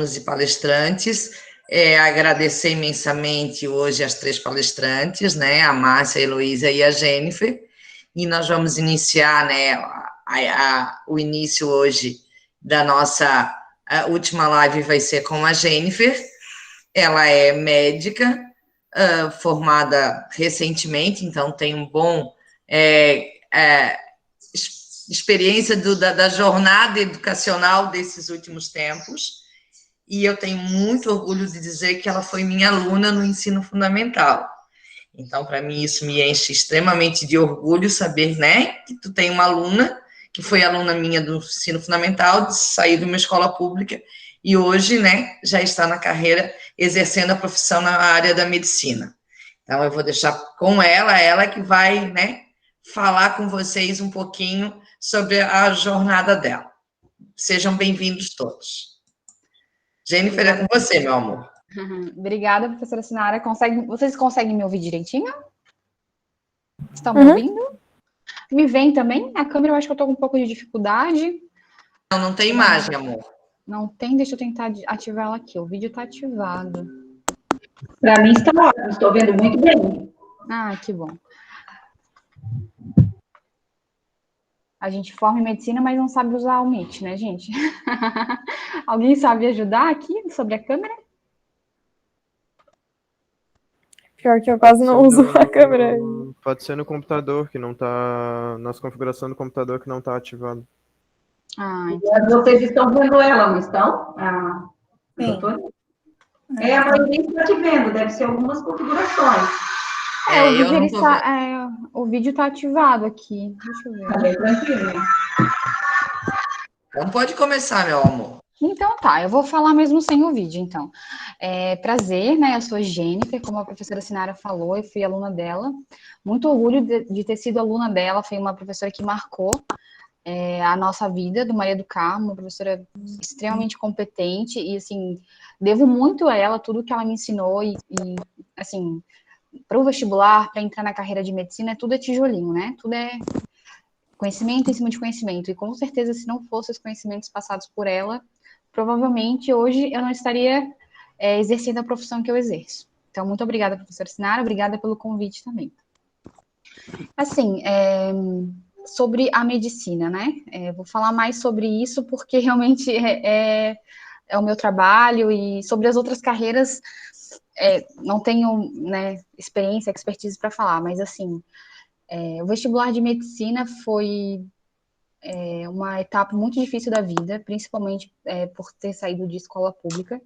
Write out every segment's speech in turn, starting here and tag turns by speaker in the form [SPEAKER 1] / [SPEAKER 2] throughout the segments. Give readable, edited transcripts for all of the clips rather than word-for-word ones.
[SPEAKER 1] e palestrantes. Agradecer imensamente hoje as 3 palestrantes, né, a Márcia, a Heloísa e a Jennifer, e nós vamos iniciar, né, o início hoje da nossa última live vai ser com a Jennifer. Ela é médica, formada recentemente, então tem um bom experiência da jornada educacional desses últimos tempos, e eu tenho muito orgulho de dizer que ela foi minha aluna no ensino fundamental. Então, para mim, isso me enche extremamente de orgulho saber, né, que tu tem uma aluna que foi aluna minha do ensino fundamental, saiu de uma escola pública e hoje, né, já está na carreira exercendo a profissão na área da medicina. Então, eu vou deixar com ela que vai, né, falar com vocês um pouquinho sobre a jornada dela. Sejam bem-vindos todos. Jennifer, é com você, meu amor.
[SPEAKER 2] Obrigada, professora Sinara. Vocês conseguem me ouvir direitinho? Estão me ouvindo? Me veem também? A câmera eu acho que eu estou com um pouco de dificuldade.
[SPEAKER 1] Não tem imagem, amor.
[SPEAKER 2] Não tem? Deixa eu tentar ativar ela aqui. O vídeo está ativado.
[SPEAKER 3] Para mim está ótimo, estou vendo muito bem.
[SPEAKER 2] Ah, que bom. A gente forma em medicina, mas não sabe usar o Meet, né, gente? Alguém sabe ajudar aqui sobre a câmera?
[SPEAKER 4] Pior que eu quase não uso a câmera.
[SPEAKER 5] Pode ser no computador, que não tá... Nossa configuração do computador que não está ativada.
[SPEAKER 3] Então... Vocês estão vendo ela, não estão?
[SPEAKER 4] Sim.
[SPEAKER 3] A maioria está te vendo, deve ser algumas configurações.
[SPEAKER 2] O vídeo está ativado aqui. Deixa eu ver.
[SPEAKER 3] Tá bem tranquilo.
[SPEAKER 1] Então pode começar, meu amor.
[SPEAKER 2] Então tá, eu vou falar mesmo sem o vídeo, então. Prazer, né, eu sou Jennifer, como a professora Sinara falou, eu fui aluna dela. Muito orgulho de ter sido aluna dela, foi uma professora que marcou a nossa vida, do Maria do Carmo, uma professora extremamente competente, e assim, devo muito a ela, tudo que ela me ensinou, e assim, para o vestibular, para entrar na carreira de medicina, tudo é tijolinho, né? Tudo é conhecimento em cima de conhecimento, e com certeza, se não fossem os conhecimentos passados por ela, provavelmente hoje eu não estaria exercendo a profissão que eu exerço. Então, muito obrigada, professora Sinara, obrigada pelo convite também. Assim, sobre a medicina, né? Vou falar mais sobre isso porque realmente é o meu trabalho, e sobre as outras carreiras não tenho, né, expertise para falar, mas assim, o vestibular de medicina foi uma etapa muito difícil da vida, principalmente por ter saído de escola pública.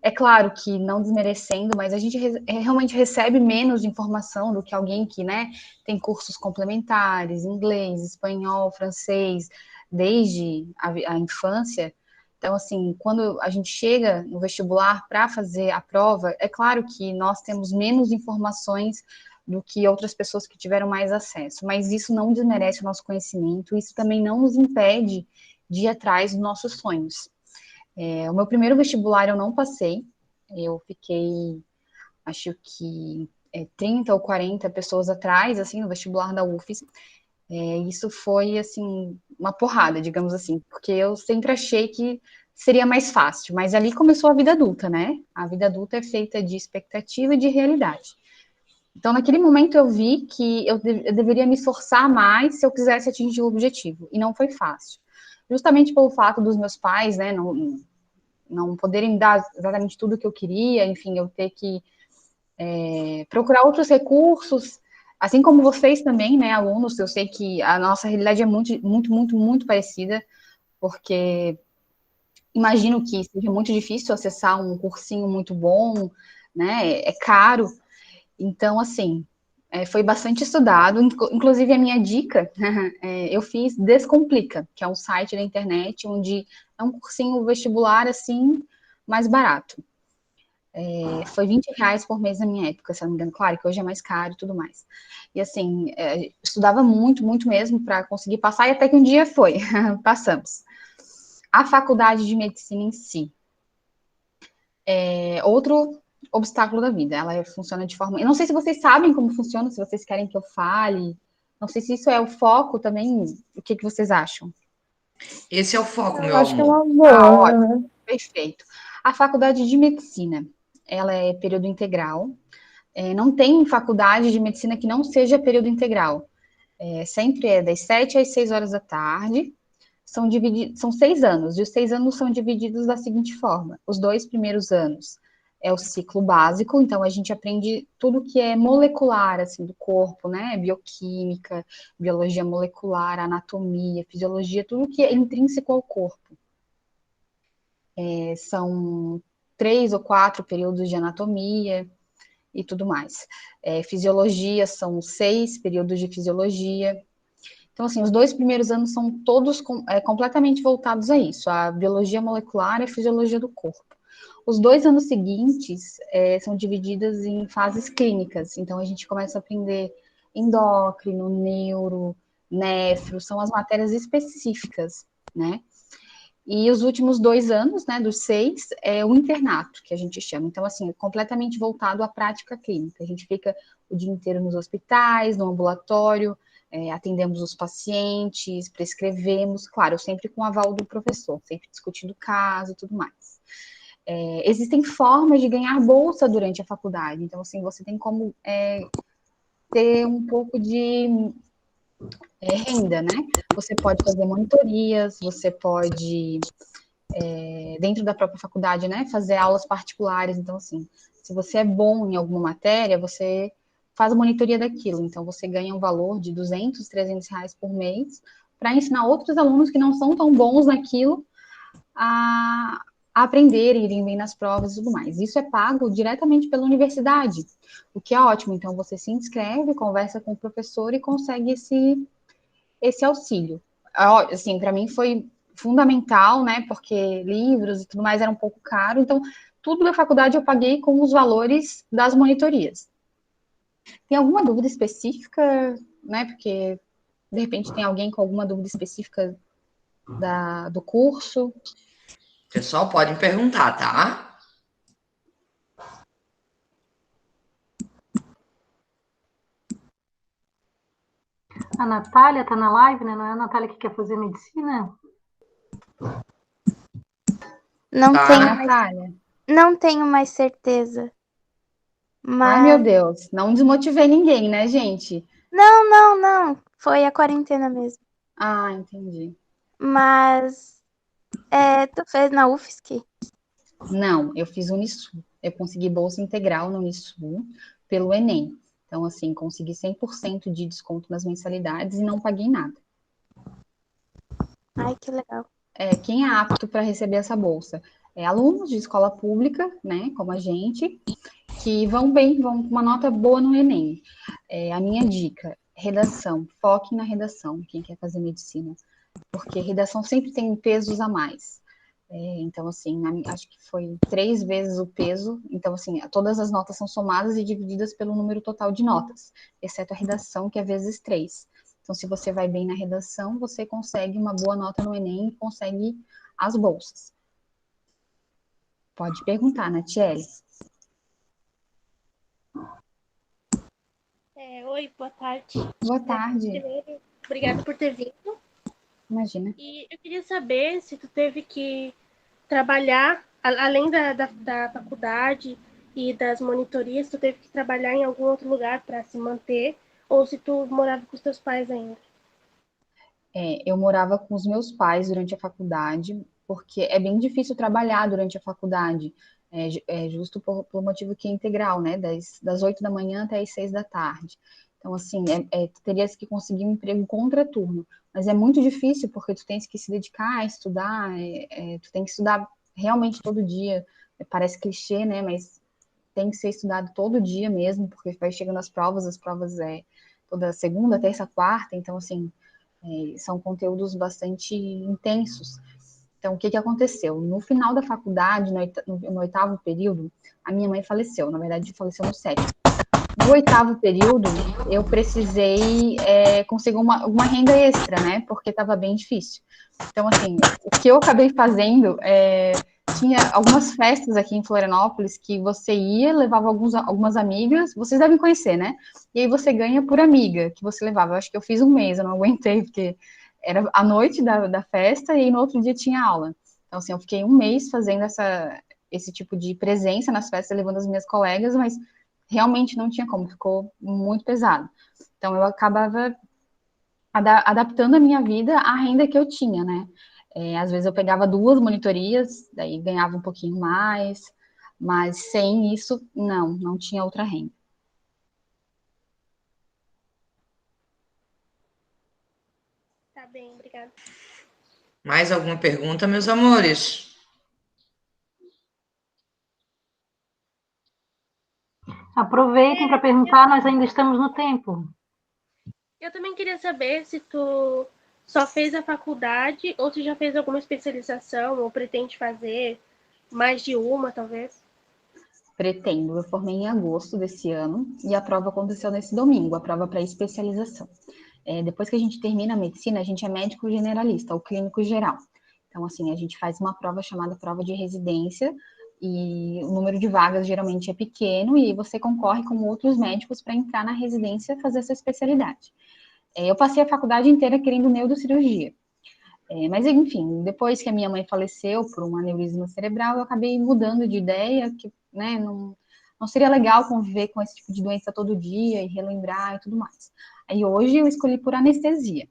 [SPEAKER 2] É claro que não desmerecendo, mas a gente realmente recebe menos informação do que alguém que, né, tem cursos complementares, inglês, espanhol, francês, desde a infância. Então, assim, quando a gente chega no vestibular para fazer a prova, é claro que nós temos menos informações do que outras pessoas que tiveram mais acesso, mas isso não desmerece o nosso conhecimento, isso também não nos impede de ir atrás dos nossos sonhos. O meu primeiro vestibular eu não passei, eu fiquei, acho que 30 ou 40 pessoas atrás, assim, no vestibular da UFES. Isso foi, assim, uma porrada, digamos assim, porque eu sempre achei que seria mais fácil, mas ali começou a vida adulta, né? A vida adulta é feita de expectativa e de realidade. Então, naquele momento eu vi que eu deveria me esforçar mais se eu quisesse atingir o objetivo, e não foi fácil. Justamente pelo fato dos meus pais, né, não poderem me dar exatamente tudo que eu queria, enfim, eu ter que procurar outros recursos, assim como vocês também, né, alunos, eu sei que a nossa realidade é muito, muito, muito, muito parecida, porque imagino que seja muito difícil acessar um cursinho muito bom, né, é caro. Então, assim, foi bastante estudado, inclusive a minha dica, eu fiz Descomplica, que é um site da internet, onde é um cursinho vestibular, assim, mais barato. Foi R$20 por mês na minha época, se não me engano, claro que hoje é mais caro e tudo mais. E assim, estudava muito, muito mesmo para conseguir passar, e até que um dia foi, passamos. A faculdade de medicina em si é outro obstáculo da vida, ela funciona de forma... Eu não sei se vocês sabem como funciona, se vocês querem que eu fale, não sei se isso é o foco também, o que vocês acham?
[SPEAKER 1] Esse é o foco, meu
[SPEAKER 4] Eu acho que é
[SPEAKER 1] amor.
[SPEAKER 4] uma boa.
[SPEAKER 2] Ótimo, perfeito. A faculdade de medicina, ela é período integral. Não tem faculdade de medicina que não seja período integral. Sempre é das 7 às 6 horas da tarde. São 6 anos, e os 6 anos são divididos da seguinte forma: os 2 primeiros anos é o ciclo básico, então a gente aprende tudo que é molecular, assim, do corpo, né? Bioquímica, biologia molecular, anatomia, fisiologia, tudo que é intrínseco ao corpo. São 3 ou 4 períodos de anatomia e tudo mais. Fisiologia, são 6 períodos de fisiologia. Então, assim, os 2 primeiros anos são todos completamente voltados a isso, a biologia molecular e a fisiologia do corpo. Os 2 anos seguintes são divididos em fases clínicas, então a gente começa a aprender endócrino, neuro, nefro, são as matérias específicas, né? E os últimos 2 anos, né, dos 6, é o internato, que a gente chama. Então, assim, é completamente voltado à prática clínica. A gente fica o dia inteiro nos hospitais, no ambulatório, atendemos os pacientes, prescrevemos, claro, sempre com o aval do professor, sempre discutindo o caso e tudo mais. Existem formas de ganhar bolsa durante a faculdade, então, assim, você tem como ter um pouco de renda, né? Você pode fazer monitorias, você pode, dentro da própria faculdade, né, fazer aulas particulares. Então, assim, se você é bom em alguma matéria, você faz a monitoria daquilo. Então, você ganha um valor de 200, 300 reais por mês para ensinar outros alunos que não são tão bons naquilo a aprenderem, irem bem nas provas e tudo mais. Isso é pago diretamente pela universidade, o que é ótimo. Então, você se inscreve, conversa com o professor e consegue esse auxílio. Assim, para mim foi fundamental, né, porque livros e tudo mais era um pouco caro, então tudo da faculdade eu paguei com os valores das monitorias. Tem alguma dúvida específica, né, porque de repente tem alguém com alguma dúvida específica do curso?
[SPEAKER 1] Pessoal, podem perguntar, tá?
[SPEAKER 6] A Natália está na live, né? Não é a Natália que quer fazer medicina?
[SPEAKER 7] Não
[SPEAKER 1] Tá.
[SPEAKER 7] tenho,
[SPEAKER 2] Natália?
[SPEAKER 7] não tenho mais certeza.
[SPEAKER 2] Ai, meu
[SPEAKER 7] Mas
[SPEAKER 2] Deus, não desmotivei ninguém, né, gente?
[SPEAKER 7] não. Foi a quarentena mesmo.
[SPEAKER 2] Ah, entendi.
[SPEAKER 7] Mas tu fez na UFSC?
[SPEAKER 2] Não, eu fiz Unisul. Eu consegui bolsa integral no Unisul pelo Enem. Então, assim, consegui 100% de desconto nas mensalidades e não paguei nada.
[SPEAKER 7] Ai, que legal.
[SPEAKER 2] Quem é apto para receber essa bolsa? Alunos de escola pública, né, como a gente, que vão com uma nota boa no Enem. A minha dica, redação, foque na redação, quem quer fazer medicina, porque redação sempre tem pesos a mais. Então, assim, acho que foi 3 vezes o peso, então, assim, todas as notas são somadas e divididas pelo número total de notas, exceto a redação, que é vezes 3. Então, se você vai bem na redação, você consegue uma boa nota no Enem e consegue as bolsas. Pode perguntar, Natiele.
[SPEAKER 8] Oi, boa tarde.
[SPEAKER 2] Boa tarde.
[SPEAKER 8] Primeiro, obrigada por ter vindo.
[SPEAKER 2] Imagina.
[SPEAKER 8] E eu queria saber se tu teve que trabalhar, além da faculdade e das monitorias, tu teve que trabalhar em algum outro lugar para se manter, ou se tu morava com os teus pais ainda.
[SPEAKER 2] Eu morava com os meus pais durante a faculdade, porque é bem difícil trabalhar durante a faculdade, justo pelo motivo que é integral, né, das 8 da manhã até as 6 da tarde. Então, assim, tu terias que conseguir um emprego contraturno, mas é muito difícil, porque tu tens que se dedicar a estudar, tu tem que estudar realmente todo dia, parece clichê, né, mas tem que ser estudado todo dia mesmo, porque vai chegando as provas toda segunda, terça, quarta, então, assim, são conteúdos bastante intensos. Então, o que aconteceu? No final da faculdade, no 8º período, a minha mãe faleceu. Na verdade, faleceu no 7º. No 8º período, eu precisei conseguir uma renda extra, né? Porque estava bem difícil. Então, assim, o que eu acabei fazendo tinha algumas festas aqui em Florianópolis que você ia, levava algumas amigas, vocês devem conhecer, né? E aí você ganha por amiga que você levava. Eu acho que eu fiz um mês, eu não aguentei, porque era a noite da festa e no outro dia tinha aula. Então, assim, eu fiquei um mês fazendo esse tipo de presença nas festas, levando as minhas colegas, mas realmente não tinha como, ficou muito pesado. Então, eu acabava adaptando a minha vida à renda que eu tinha, né? Às vezes eu pegava 2 monitorias, daí ganhava um pouquinho mais, mas sem isso, não tinha outra renda.
[SPEAKER 8] Tá bem, obrigada.
[SPEAKER 1] Mais alguma pergunta, meus amores?
[SPEAKER 6] Aproveitem para perguntar, nós ainda estamos no tempo.
[SPEAKER 8] Eu também queria saber se tu só fez a faculdade ou se já fez alguma especialização ou pretende fazer mais de uma, talvez.
[SPEAKER 2] Pretendo, eu formei em agosto desse ano e a prova aconteceu nesse domingo, a prova para especialização. Depois que a gente termina a medicina, a gente é médico generalista, ou clínico geral. Então, assim, a gente faz uma prova chamada prova de residência e o número de vagas geralmente é pequeno e você concorre com outros médicos para entrar na residência e fazer essa especialidade. Eu passei a faculdade inteira querendo neurocirurgia. Mas, enfim, depois que a minha mãe faleceu por um aneurisma cerebral, eu acabei mudando de ideia, que, né, não seria legal conviver com esse tipo de doença todo dia e relembrar e tudo mais. Aí hoje eu escolhi por anestesia.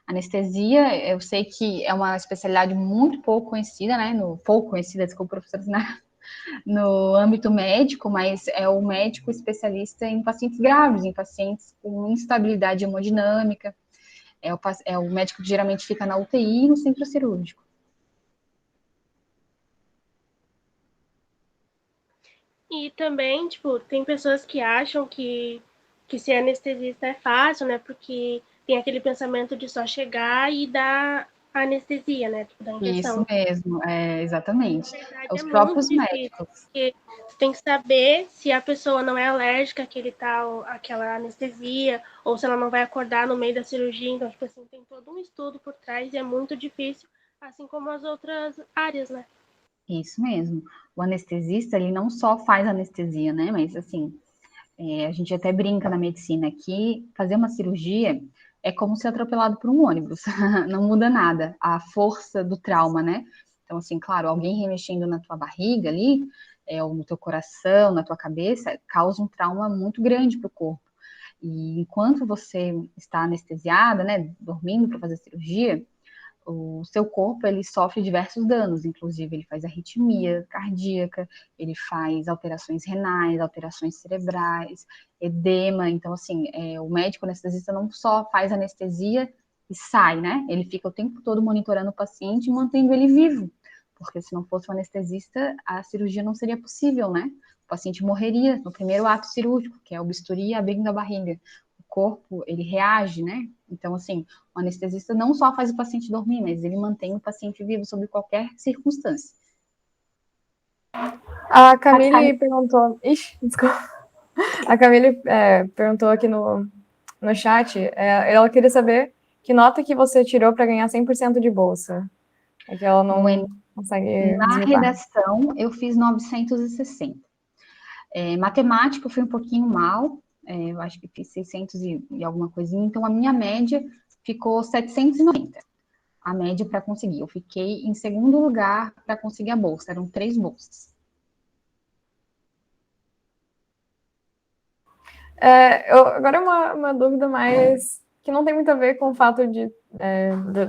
[SPEAKER 2] Anestesia, eu sei que é uma especialidade muito pouco conhecida, né, desculpa, professora Sinara, no âmbito médico, mas é o médico especialista em pacientes graves, em pacientes com instabilidade hemodinâmica. É o médico que geralmente fica na UTI e no centro cirúrgico.
[SPEAKER 8] E também, tipo, tem pessoas que acham que ser anestesista é fácil, né? Porque tem aquele pensamento de só chegar e dar a anestesia, né? Tipo, da
[SPEAKER 2] Isso
[SPEAKER 8] injeção.
[SPEAKER 2] mesmo, exatamente.
[SPEAKER 8] Na verdade,
[SPEAKER 2] Os
[SPEAKER 8] é muito
[SPEAKER 2] próprios
[SPEAKER 8] difícil,
[SPEAKER 2] médicos.
[SPEAKER 8] porque tu tem que saber se a pessoa não é alérgica àquela anestesia, ou se ela não vai acordar no meio da cirurgia. Então, tipo assim, tem todo um estudo por trás e é muito difícil, assim como as outras áreas, né?
[SPEAKER 2] Isso mesmo. O anestesista, ele não só faz anestesia, né? Mas, assim, a gente até brinca na medicina que fazer uma cirurgia é como ser atropelado por um ônibus. Não muda nada. A força do trauma, né? Então, assim, claro, alguém remexendo na tua barriga ali, ou no teu coração, na tua cabeça, causa um trauma muito grande para o corpo. E enquanto você está anestesiada, né, dormindo para fazer a cirurgia, o seu corpo, ele sofre diversos danos, inclusive ele faz arritmia cardíaca, ele faz alterações renais, alterações cerebrais, edema. Então, assim, o médico anestesista não só faz anestesia e sai, né? Ele fica o tempo todo monitorando o paciente e mantendo ele vivo, porque se não fosse o anestesista, a cirurgia não seria possível, né? O paciente morreria no primeiro ato cirúrgico, que é o bisturi abrindo a barriga. O corpo, ele reage, né? Então, assim, o anestesista não só faz o paciente dormir, mas ele mantém o paciente vivo sob qualquer circunstância.
[SPEAKER 4] A Camille perguntou... Ixi, desculpa. A Camille perguntou aqui no chat, ela queria saber que nota que você tirou para ganhar 100% de bolsa. É que ela não consegue
[SPEAKER 2] Na
[SPEAKER 4] desmutar.
[SPEAKER 2] redação, eu fiz 960. Matemática, eu fui um pouquinho mal, eu acho que fiz 600 e alguma coisinha, então a minha média ficou 790. A média para conseguir. Eu fiquei em segundo lugar para conseguir a bolsa, eram 3 bolsas.
[SPEAKER 4] Agora uma dúvida mais que não tem muito a ver com o fato de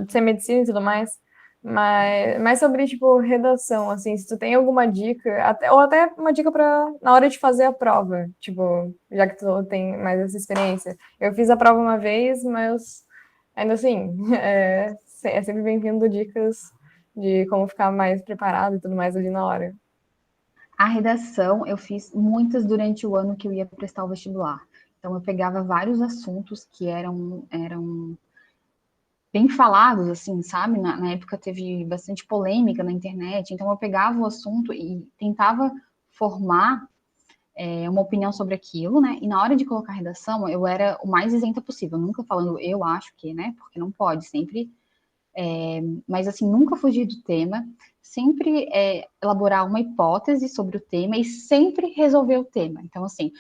[SPEAKER 4] ser medicina e tudo mais, mas sobre, tipo, redação, assim, se tu tem alguma dica, ou até uma dica para na hora de fazer a prova, tipo, já que tu tem mais essa experiência. Eu fiz a prova uma vez, mas ainda assim, é sempre bem-vindo dicas de como ficar mais preparado e tudo mais ali na hora.
[SPEAKER 2] A redação, eu fiz muitas durante o ano que eu ia prestar o vestibular. Então, eu pegava vários assuntos que eram bem falados, assim, sabe? Na época teve bastante polêmica na internet, então eu pegava o assunto e tentava formar uma opinião sobre aquilo, né? E na hora de colocar a redação, eu era o mais isenta possível, nunca falando eu acho que, né? Porque não pode, sempre... mas, assim, nunca fugir do tema, sempre elaborar uma hipótese sobre o tema e sempre resolver o tema. Então, assim,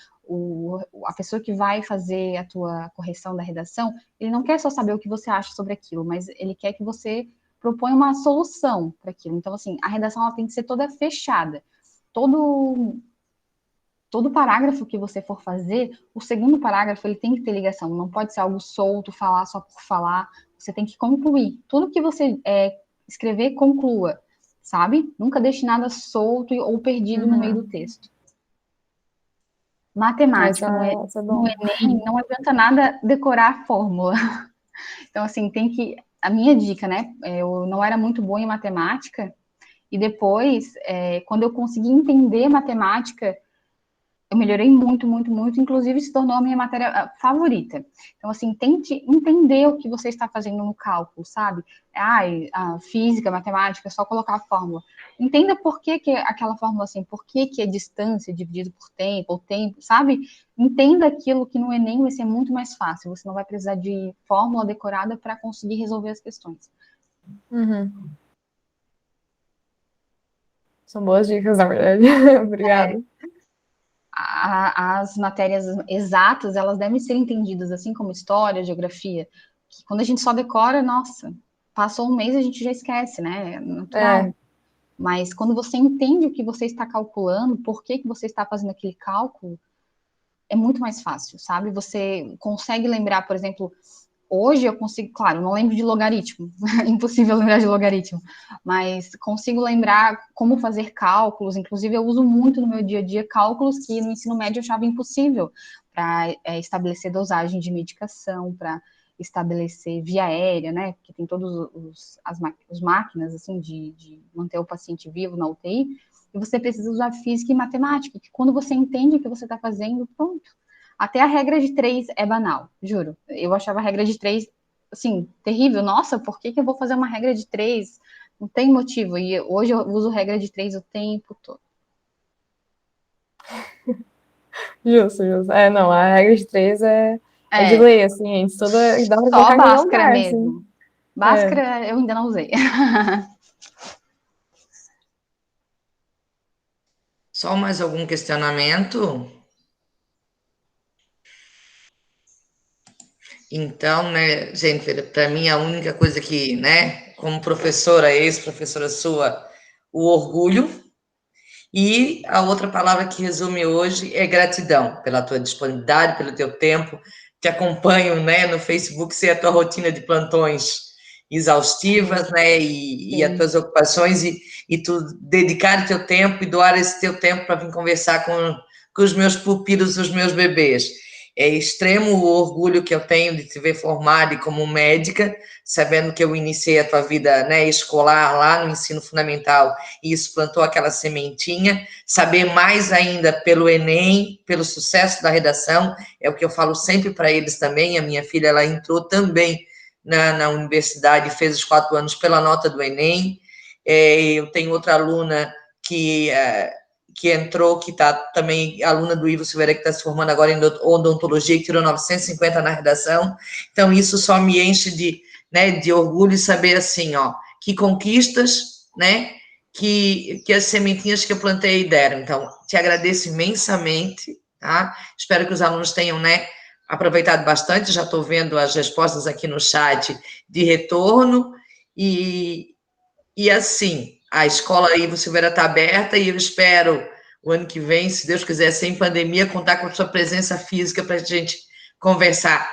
[SPEAKER 2] a pessoa que vai fazer a tua correção da redação, ele não quer só saber o que você acha sobre aquilo, mas ele quer que você proponha uma solução para aquilo. Então, assim, a redação ela tem que ser toda fechada, todo parágrafo que você for fazer, o segundo parágrafo ele tem que ter ligação, não pode ser algo solto, falar só por falar, você tem que concluir. Tudo que você escrever, conclua, sabe? Nunca deixe nada solto ou perdido no meio do texto. Matemática,
[SPEAKER 4] Isso é
[SPEAKER 2] no
[SPEAKER 4] bom.
[SPEAKER 2] Enem, não adianta nada decorar a fórmula. Então, assim, a minha dica, né? Eu não era muito boa em matemática, e depois, quando eu consegui entender matemática, eu melhorei muito, muito, muito, inclusive se tornou a minha matéria favorita. Então, assim, tente entender o que você está fazendo no cálculo, sabe? A física, matemática, é só colocar a fórmula. Entenda por que aquela fórmula assim, por que é distância dividido por tempo, ou tempo, sabe? Entenda aquilo que no Enem vai ser muito mais fácil. Você não vai precisar de fórmula decorada para conseguir resolver as questões.
[SPEAKER 4] São boas dicas, na verdade. Obrigada.
[SPEAKER 2] As matérias exatas, elas devem ser entendidas, assim como história, geografia, que quando a gente só decora, nossa, passou um mês a gente já esquece, né? É natural. Mas quando você entende o que você está calculando, por que você está fazendo aquele cálculo, é muito mais fácil, sabe? Você consegue lembrar, por exemplo, hoje eu consigo, claro, não lembro de logaritmo, impossível lembrar de logaritmo, mas consigo lembrar como fazer cálculos, inclusive eu uso muito no meu dia a dia cálculos que no ensino médio eu achava impossível, para estabelecer dosagem de medicação, para estabelecer via aérea, né, porque tem todos as máquinas, assim, de manter o paciente vivo na UTI, e você precisa usar física e matemática, que quando você entende o que você está fazendo, pronto. Até a regra de 3 é banal, juro. Eu achava a regra de 3, assim, terrível. Nossa, por que eu vou fazer uma regra de 3? Não tem motivo. E hoje eu uso regra de 3 o tempo todo.
[SPEAKER 4] Justo. Não, a regra de 3 é de lei, assim, a gente toda dá pra
[SPEAKER 2] Só
[SPEAKER 4] colocar em qualquer
[SPEAKER 2] Bhaskara
[SPEAKER 4] lugar,
[SPEAKER 2] mesmo.
[SPEAKER 4] assim.
[SPEAKER 2] Bhaskara eu ainda não usei.
[SPEAKER 1] Só mais algum questionamento? Então, né, Jennifer, para mim a única coisa que, né, como professora, ex-professora sua, o orgulho. E a outra palavra que resume hoje é gratidão pela tua disponibilidade, pelo teu tempo. Te acompanho, né, no Facebook, sei a tua rotina de plantões exaustivas, né, e as tuas ocupações, e tu dedicar o teu tempo e doar esse teu tempo para vir conversar com os meus pupilos, os meus bebês. É extremo o orgulho que eu tenho de te ver formada e como médica, sabendo que eu iniciei a tua vida, né, escolar lá no ensino fundamental, e isso plantou aquela sementinha. Saber mais ainda pelo Enem, pelo sucesso da redação, é o que eu falo sempre para eles também. A minha filha, ela entrou também na universidade, fez os 4 anos pela nota do Enem. Eu tenho outra aluna que entrou, que está também aluna do Ivo Silveira, que está se formando agora em odontologia, que tirou 950 na redação. Então, isso só me enche de orgulho e saber, assim, ó, que conquistas, né, que as sementinhas que eu plantei deram. Então, te agradeço imensamente, tá? Espero que os alunos tenham, né, aproveitado bastante. Já estou vendo as respostas aqui no chat de retorno. E assim, a escola Ivo Silveira está aberta e eu espero o ano que vem, se Deus quiser, sem pandemia, contar com a sua presença física para a gente conversar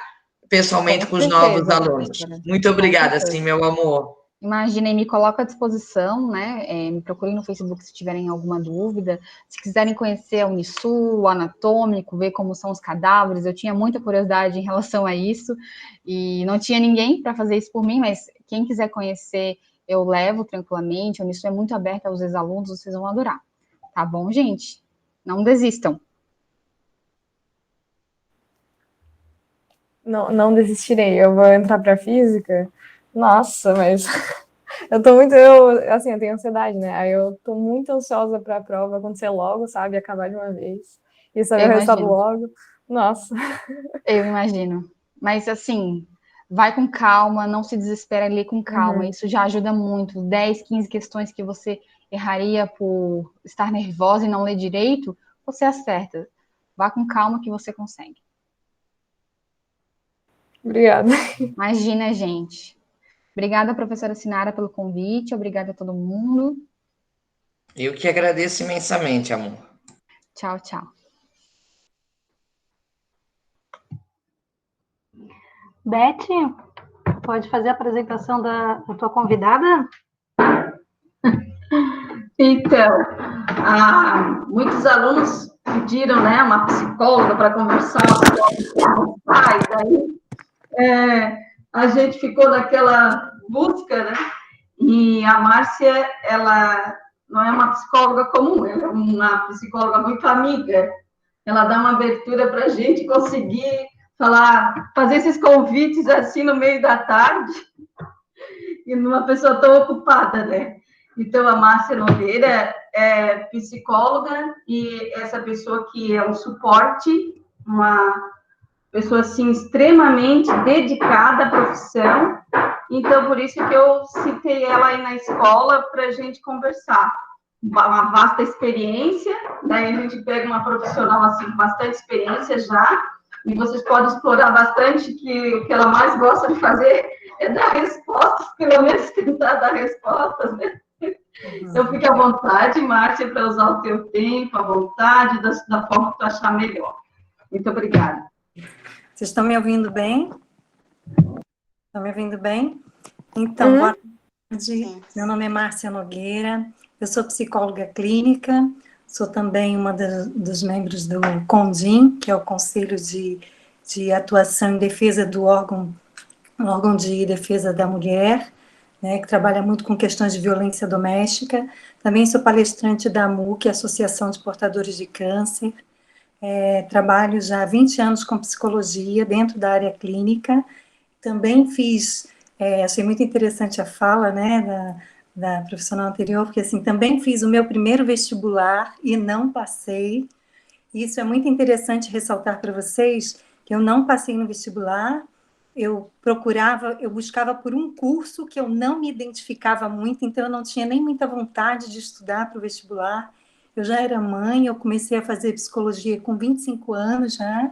[SPEAKER 1] pessoalmente com os novos alunos. Muito obrigada, sim, meu amor.
[SPEAKER 2] Imaginem, me coloco à disposição, né? Me procurem no Facebook se tiverem alguma dúvida. Se quiserem conhecer a Unisul, o anatômico, ver como são os cadáveres, eu tinha muita curiosidade em relação a isso e não tinha ninguém para fazer isso por mim, mas quem quiser conhecer, eu levo tranquilamente. A Unisul é muito aberta aos ex-alunos, vocês vão adorar. Tá bom, gente? Não desistam.
[SPEAKER 4] Não desistirei. Eu vou entrar para física. Nossa, mas eu tenho ansiedade, né? Aí eu tô muito ansiosa para a prova acontecer logo, sabe? Acabar de uma vez. E saber o resultado logo. Nossa.
[SPEAKER 2] Eu imagino. Mas, assim, vai com calma, não se desespera ali com calma. Isso já ajuda muito. 10, 15 questões que você erraria por estar nervosa e não ler direito, você acerta. Vá com calma que você consegue.
[SPEAKER 4] Obrigada.
[SPEAKER 2] Imagina, gente. Obrigada, professora Sinara, pelo convite. Obrigada a todo mundo.
[SPEAKER 1] Eu que agradeço imensamente, amor.
[SPEAKER 2] Tchau, tchau.
[SPEAKER 6] Beth, pode fazer a apresentação da tua convidada?
[SPEAKER 3] Então, muitos alunos pediram, né, uma psicóloga para conversar com os pais, daí a gente ficou naquela busca, né? E a Márcia, ela não é uma psicóloga comum, ela é uma psicóloga muito amiga. Ela dá uma abertura para a gente conseguir fazer esses convites assim no meio da tarde, e numa pessoa tão ocupada, né? Então, a Márcia Nogueira é psicóloga e essa pessoa que é um suporte, uma pessoa, assim, extremamente dedicada à profissão. Então, por isso que eu citei ela aí na escola para a gente conversar. Uma vasta experiência, daí a gente pega uma profissional, assim, com bastante experiência já, e vocês podem explorar bastante, que o que ela mais gosta de fazer é dar respostas, pelo menos tentar dar respostas, né? Então, fique à vontade, Márcia, para usar o teu tempo, à vontade, da forma que tu achar melhor. Muito obrigada.
[SPEAKER 9] Vocês estão me ouvindo bem? Estão me ouvindo bem? Então, boa tarde. Meu nome é Márcia Nogueira, eu sou psicóloga clínica, sou também uma dos membros do CONDIM, que é o Conselho de Atuação em Defesa do órgão de defesa da mulher, né, que trabalha muito com questões de violência doméstica. Também sou palestrante da AMUC, Associação de Portadores de Câncer. Trabalho já há 20 anos com psicologia dentro da área clínica. Também fiz, achei muito interessante a fala, né, da profissional anterior, porque assim, também fiz o meu primeiro vestibular e não passei. Isso é muito interessante ressaltar para vocês, que eu não passei no vestibular. Eu buscava por um curso que eu não me identificava muito, então eu não tinha nem muita vontade de estudar para o vestibular. Eu já era mãe, eu comecei a fazer psicologia com 25 anos já,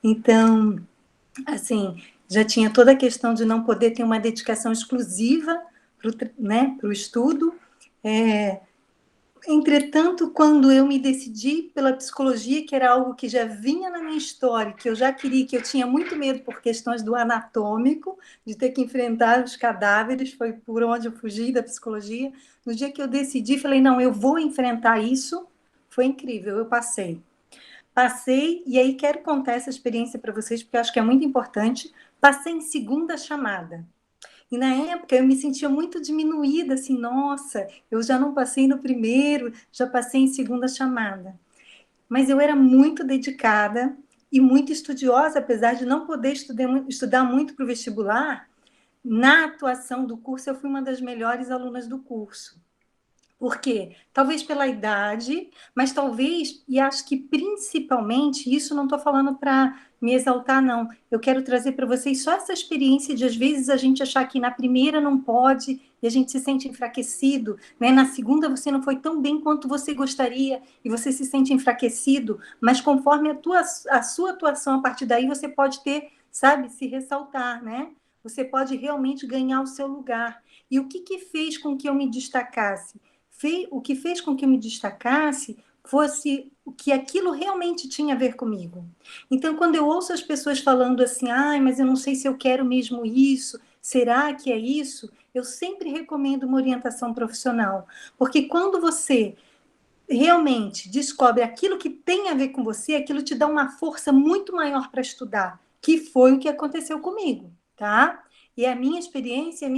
[SPEAKER 9] então, assim, já tinha toda a questão de não poder ter uma dedicação exclusiva para o estudo. Entretanto, quando eu me decidi pela psicologia, que era algo que já vinha na minha história, que eu já queria, que eu tinha muito medo por questões do anatômico, de ter que enfrentar os cadáveres, foi por onde eu fugi da psicologia. No dia que eu decidi, falei, não, eu vou enfrentar isso, foi incrível, eu passei. Passei, e aí quero contar essa experiência para vocês, porque eu acho que é muito importante. Passei em segunda chamada. E na época eu me sentia muito diminuída, assim, nossa, eu já não passei no primeiro, já passei em segunda chamada. Mas eu era muito dedicada e muito estudiosa, apesar de não poder estudar muito para o vestibular. Na atuação do curso, eu fui uma das melhores alunas do curso. Por quê? Talvez pela idade, mas talvez, e acho que principalmente, isso não estou falando para me exaltar, não. Eu quero trazer para vocês só essa experiência de, às vezes, a gente achar que na primeira não pode e a gente se sente enfraquecido, né? Na segunda você não foi tão bem quanto você gostaria e você se sente enfraquecido, mas conforme a sua atuação, a partir daí você pode ter, sabe, se ressaltar, né? Você pode realmente ganhar o seu lugar. E o que fez com que eu me destacasse? O que fez com que eu me destacasse fosse o que aquilo realmente tinha a ver comigo. Então, quando eu ouço as pessoas falando assim, mas eu não sei se eu quero mesmo isso, será que é isso? Eu sempre recomendo uma orientação profissional, porque quando você realmente descobre aquilo que tem a ver com você, aquilo te dá uma força muito maior para estudar, que foi o que aconteceu comigo, tá? E a minha experiência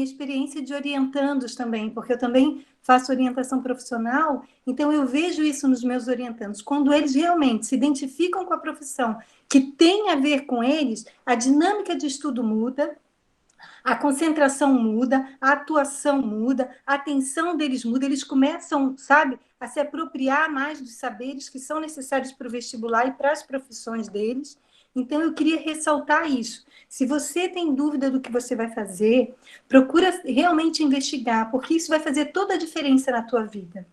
[SPEAKER 9] de orientandos também, porque eu também faço orientação profissional, então eu vejo isso nos meus orientandos. Quando eles realmente se identificam com a profissão que tem a ver com eles, a dinâmica de estudo muda, a concentração muda, a atuação muda, a atenção deles muda, eles começam, sabe, a se apropriar mais dos saberes que são necessários para o vestibular e para as profissões deles. Então, eu queria ressaltar isso. Se você tem dúvida do que você vai fazer, procura realmente investigar, porque isso vai fazer toda a diferença na tua vida.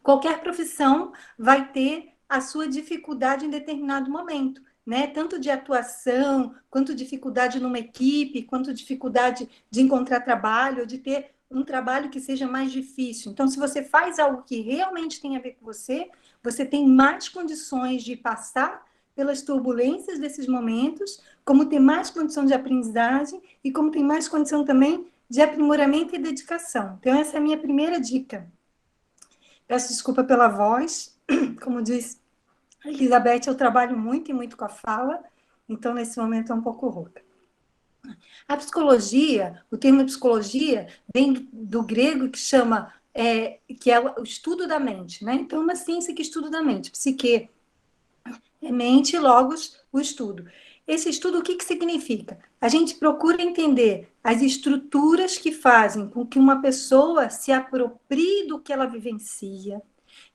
[SPEAKER 9] Qualquer profissão vai ter a sua dificuldade em determinado momento, né? Tanto de atuação, quanto dificuldade numa equipe, quanto dificuldade de encontrar trabalho, de ter um trabalho que seja mais difícil. Então, se você faz algo que realmente tem a ver com você, você tem mais condições de passar pelas turbulências desses momentos, como ter mais condição de aprendizagem e como tem mais condição também de aprimoramento e dedicação. Então, essa é a minha primeira dica. Peço desculpa pela voz, como diz a Elizabeth, eu trabalho muito e muito com a fala, então nesse momento é um pouco rouca. A psicologia, o termo psicologia, vem do grego que chama, que é o estudo da mente, né? Então, é uma ciência que estuda da mente. Psique é mente, logos, o estudo. Esse estudo, o que significa? A gente procura entender as estruturas que fazem com que uma pessoa se aproprie do que ela vivencia,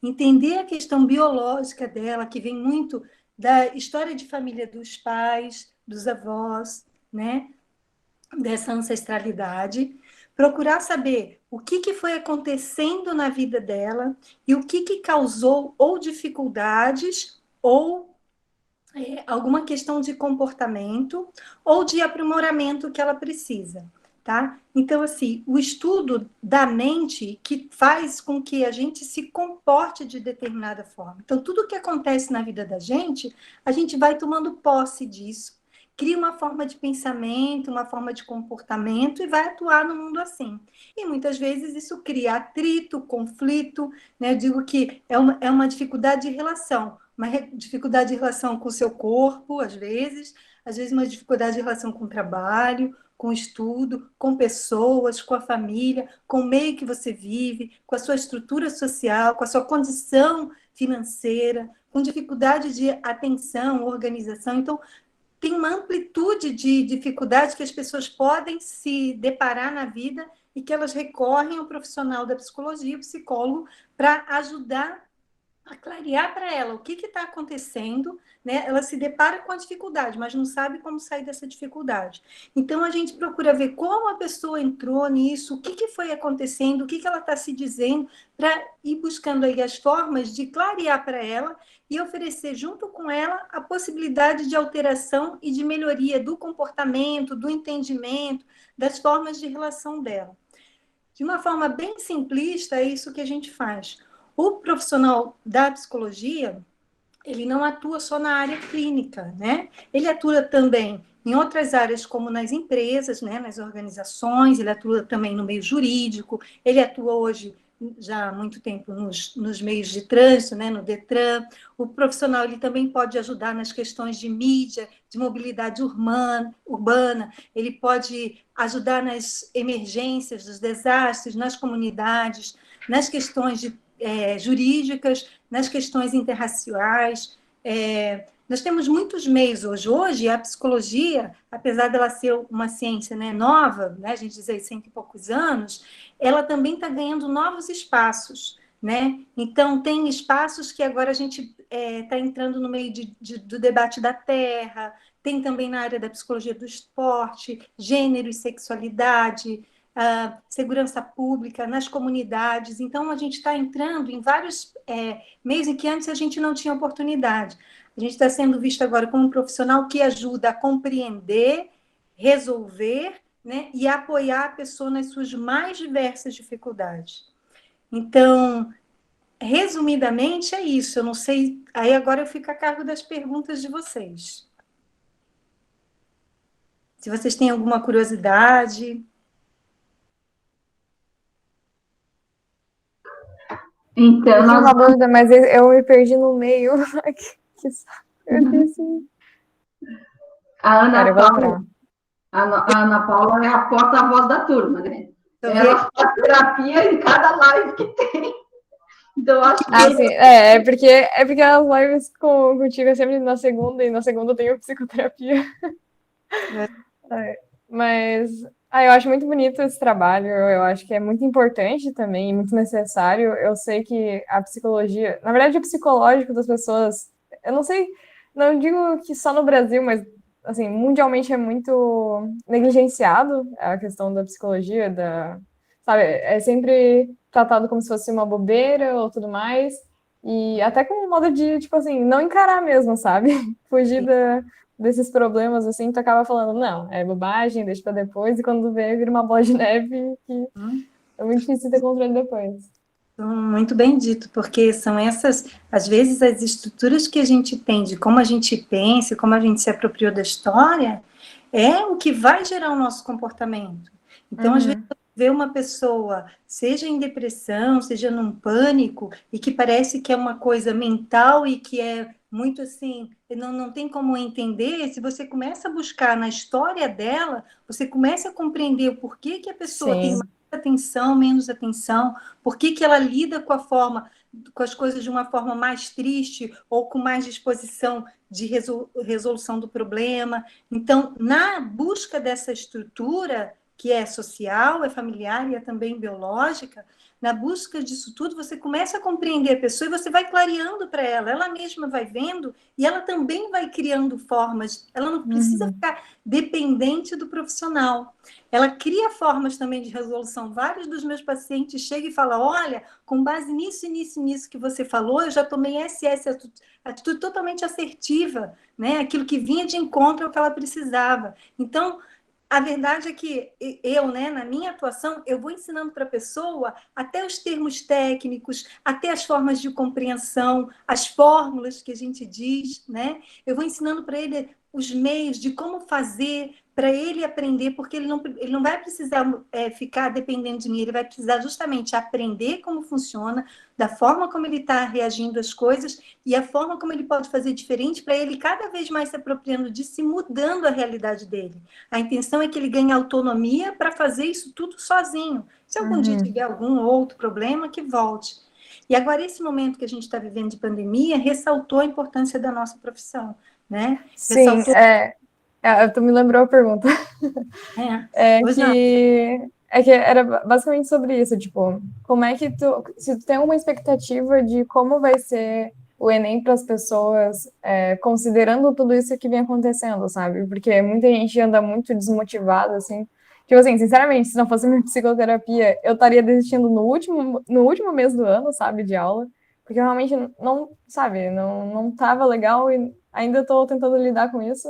[SPEAKER 9] entender a questão biológica dela, que vem muito da história de família dos pais, dos avós, né? Dessa ancestralidade, procurar saber o que foi acontecendo na vida dela e o que causou ou dificuldades ou alguma questão de comportamento ou de aprimoramento que ela precisa, tá? Então, assim, o estudo da mente que faz com que a gente se comporte de determinada forma. Então, tudo que acontece na vida da gente, a gente vai tomando posse disso, cria uma forma de pensamento, uma forma de comportamento e vai atuar no mundo assim. E muitas vezes isso cria atrito, conflito, né? Eu digo que é uma dificuldade de relação, uma dificuldade de relação com o seu corpo, às vezes uma dificuldade de relação com o trabalho, com o estudo, com pessoas, com a família, com o meio que você vive, com a sua estrutura social, com a sua condição financeira, com dificuldade de atenção, organização. Então, tem uma amplitude de dificuldades que as pessoas podem se deparar na vida e que elas recorrem ao profissional da psicologia, o psicólogo, para ajudar a clarear para ela o que está acontecendo, né? Ela se depara com a dificuldade, mas não sabe como sair dessa dificuldade. Então, a gente procura ver como a pessoa entrou nisso, o que foi acontecendo, o que ela está se dizendo, para ir buscando aí as formas de clarear para ela e oferecer junto com ela a possibilidade de alteração e de melhoria do comportamento, do entendimento, das formas de relação dela. De uma forma bem simplista, é isso que a gente faz. O profissional da psicologia, ele não atua só na área clínica, né? Ele atua também em outras áreas, como nas empresas, né? Nas organizações, ele atua também no meio jurídico, ele atua hoje já há muito tempo nos meios de trânsito, né? No Detran. O profissional ele também pode ajudar nas questões de mídia, de mobilidade urbana, ele pode ajudar nas emergências, dos desastres, nas comunidades, nas questões jurídicas, nas questões interraciais. Nós temos muitos meios hoje. Hoje, a psicologia, apesar dela ser uma ciência, né, nova, né, a gente diz aí 100 e poucos anos, ela também está ganhando novos espaços, né? Então, tem espaços que agora a gente está entrando no meio do debate da terra, tem também na área da psicologia do esporte, gênero e sexualidade, segurança pública, nas comunidades. Então, a gente está entrando em vários meios em que antes a gente não tinha oportunidade. A gente está sendo visto agora como um profissional que ajuda a compreender, resolver, né, e apoiar a pessoa nas suas mais diversas dificuldades. Então, resumidamente, é isso. Eu não sei... Aí agora eu fico a cargo das perguntas de vocês. Se vocês têm alguma curiosidade...
[SPEAKER 3] Então,
[SPEAKER 4] eu tenho uma dúvida, mas eu me perdi no meio. Que saco. Eu disse...
[SPEAKER 3] A Ana Paula é a porta-voz da turma, né? Ela faz terapia em cada live que tem. Então, acho que...
[SPEAKER 4] sim. É porque as lives contigo é sempre na segunda, e na segunda eu tenho psicoterapia. Mas eu acho muito bonito esse trabalho, eu acho que é muito importante também, muito necessário. Eu sei que a psicologia, na verdade, o psicológico das pessoas, eu não sei, não digo que só no Brasil, mas assim, mundialmente é muito negligenciado a questão da psicologia, sabe, é sempre tratado como se fosse uma bobeira ou tudo mais, e até com um modo de, tipo assim, não encarar mesmo, sabe? Fugir desses problemas, assim, tu acaba falando, não, é bobagem, deixa pra depois, e quando vê, vira uma bola de neve que é muito difícil ter controle depois.
[SPEAKER 9] Muito bem dito, porque são essas, às vezes, as estruturas que a gente tem de como a gente pensa, como a gente se apropriou da história, é o que vai gerar o nosso comportamento. Então, às vezes, ver uma pessoa, seja em depressão, seja num pânico, e que parece que é uma coisa mental e que é muito assim, não tem como entender, se você começa a buscar na história dela, você começa a compreender o porquê que a pessoa tem mais atenção, menos atenção, por que ela lida com as coisas de uma forma mais triste ou com mais disposição de resolução do problema. Então, na busca dessa estrutura, que é social, é familiar e é também biológica, na busca disso tudo, você começa a compreender a pessoa e você vai clareando para ela mesma vai vendo e ela também vai criando formas, ela não precisa ficar dependente do profissional. Ela cria formas também de resolução. Vários dos meus pacientes chegam e falam, olha, com base nisso, nisso que você falou, eu já tomei essa atitude totalmente assertiva, né? Aquilo que vinha de encontro ao que ela precisava. Então, a verdade é que eu, né, na minha atuação, eu vou ensinando para a pessoa até os termos técnicos, até as formas de compreensão, as fórmulas que a gente diz, né? Eu vou ensinando para ele os meios de como fazer para ele aprender, porque ele não vai precisar ficar dependendo de mim, ele vai precisar justamente aprender como funciona, da forma como ele está reagindo às coisas e a forma como ele pode fazer diferente para ele cada vez mais se apropriando disso e mudando a realidade dele. A intenção é que ele ganhe autonomia para fazer isso tudo sozinho. Se algum dia tiver algum outro problema, que volte. E agora, esse momento que a gente está vivendo de pandemia ressaltou a importância da nossa profissão, né?
[SPEAKER 4] Sim, tu me lembrou a pergunta. Que era basicamente sobre isso, tipo, como é que se tu tem uma expectativa de como vai ser o Enem para as pessoas, considerando tudo isso que vem acontecendo, sabe? Porque muita gente anda muito desmotivada, assim. Tipo assim, sinceramente, se não fosse minha psicoterapia, eu estaria desistindo no último mês do ano, sabe, de aula, porque realmente não, sabe, não tava legal e ainda estou tentando lidar com isso.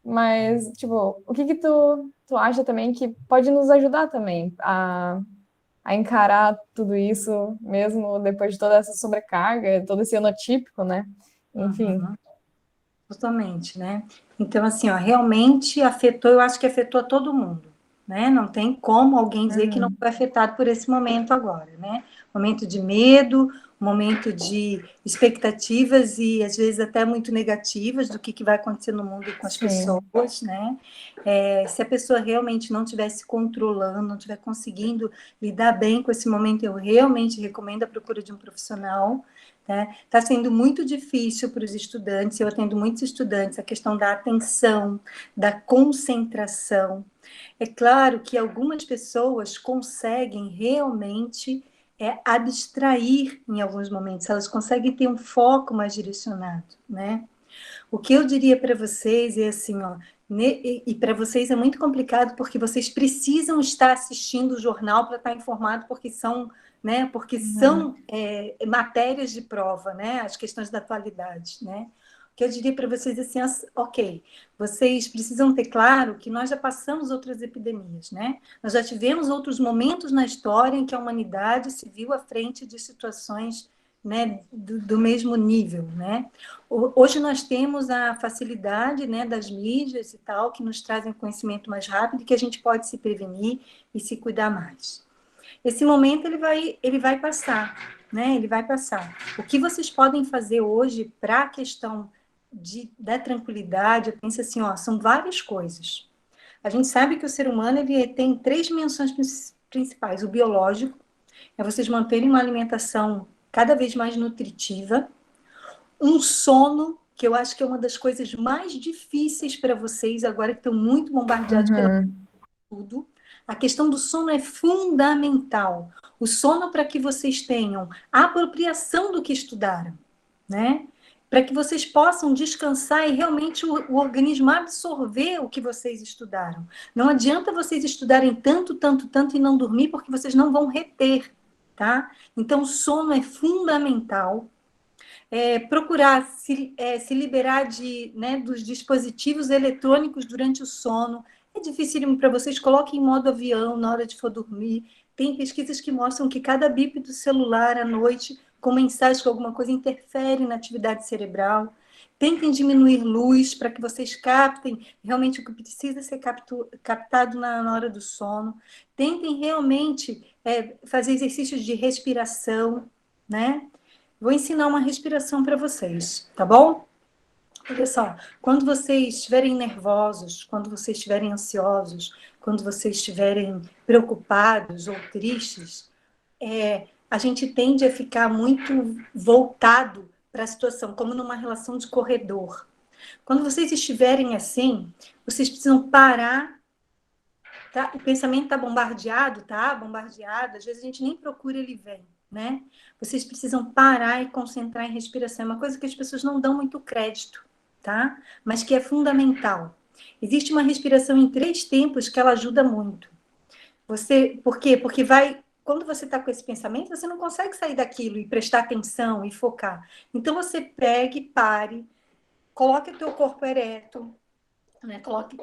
[SPEAKER 4] Mas, tipo, o que tu acha também que pode nos ajudar também a encarar tudo isso, mesmo depois de toda essa sobrecarga, todo esse ano atípico, né? Enfim.
[SPEAKER 9] Totalmente, né? Então, assim, ó, realmente afetou, eu acho que afetou a todo mundo, né? Não tem como alguém dizer que não foi afetado por esse momento agora, né? Momento de medo, momento de expectativas e, às vezes, até muito negativas do que vai acontecer no mundo e com as pessoas, né? Se a pessoa realmente não estiver se controlando, não estiver conseguindo lidar bem com esse momento, eu realmente recomendo a procura de um profissional. Está sendo muito difícil para os estudantes, eu atendo muitos estudantes, a questão da atenção, da concentração. É claro que algumas pessoas conseguem realmente abstrair em alguns momentos, elas conseguem ter um foco mais direcionado, né? O que eu diria para vocês é assim, ó, e para vocês é muito complicado porque vocês precisam estar assistindo o jornal para estar informado, porque são matérias de prova, né? As questões da atualidade, né? O que eu diria para vocês assim, ok, vocês precisam ter claro que nós já passamos outras epidemias, né? Nós já tivemos outros momentos na história em que a humanidade se viu à frente de situações, né, do mesmo nível, né? Hoje nós temos a facilidade, né, das mídias e tal, que nos trazem conhecimento mais rápido e que a gente pode se prevenir e se cuidar mais. Esse momento ele vai passar, né? Ele vai passar. O que vocês podem fazer hoje para a questão da tranquilidade, eu penso assim, ó, são várias coisas. A gente sabe que o ser humano ele tem 3 dimensões principais. O biológico é vocês manterem uma alimentação cada vez mais nutritiva, um sono, que eu acho que é uma das coisas mais difíceis para vocês agora que estão muito bombardeados pelo tudo. A questão do sono é fundamental. O sono para que vocês tenham a apropriação do que estudaram, né? Para que vocês possam descansar e realmente o organismo absorver o que vocês estudaram. Não adianta vocês estudarem tanto e não dormir, porque vocês não vão reter, tá? Então, o sono é fundamental. Procurar se liberar dos dispositivos eletrônicos durante o sono. É dificílimo para vocês, coloquem em modo avião na hora de for dormir, Tem pesquisas que mostram que cada bip do celular à noite, com mensagem com alguma coisa, interfere na atividade cerebral. Tentem diminuir luz para que vocês captem realmente o que precisa ser captado na hora do sono. Tentem realmente fazer exercícios de respiração, né? Vou ensinar uma respiração para vocês, tá bom? Olha só, quando vocês estiverem nervosos, quando vocês estiverem ansiosos, quando vocês estiverem preocupados ou tristes, a gente tende a ficar muito voltado para a situação, como numa relação de corredor. Quando vocês estiverem assim, vocês precisam parar. Tá? O pensamento está bombardeado, tá? Bombardeado. Às vezes a gente nem procura, ele vem, né? Vocês precisam parar e concentrar em respiração. É uma coisa que as pessoas não dão muito crédito, tá? Mas que é fundamental. Existe uma respiração em 3 tempos que ela ajuda muito. Por quê? Porque quando você está com esse pensamento, você não consegue sair daquilo e prestar atenção e focar. Então, você pegue, pare, coloque o teu corpo ereto, né?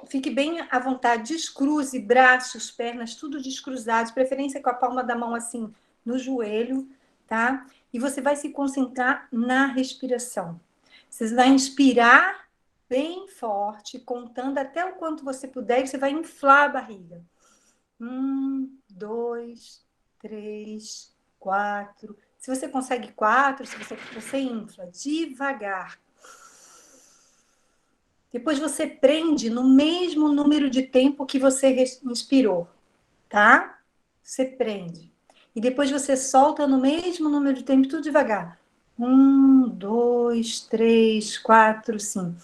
[SPEAKER 9] Fique bem à vontade, descruze braços, pernas, tudo descruzados, preferência com a palma da mão assim no joelho, tá? E você vai se concentrar na respiração. Você vai inspirar bem forte, contando até o quanto você puder, e você vai inflar a barriga. 1, 2, 3, 4. Se você consegue 4, se você infla devagar. Depois você prende no mesmo número de tempo que você inspirou, tá? Você prende. E depois você solta no mesmo número de tempo, tudo devagar. 1, 2, 3, 4, 5.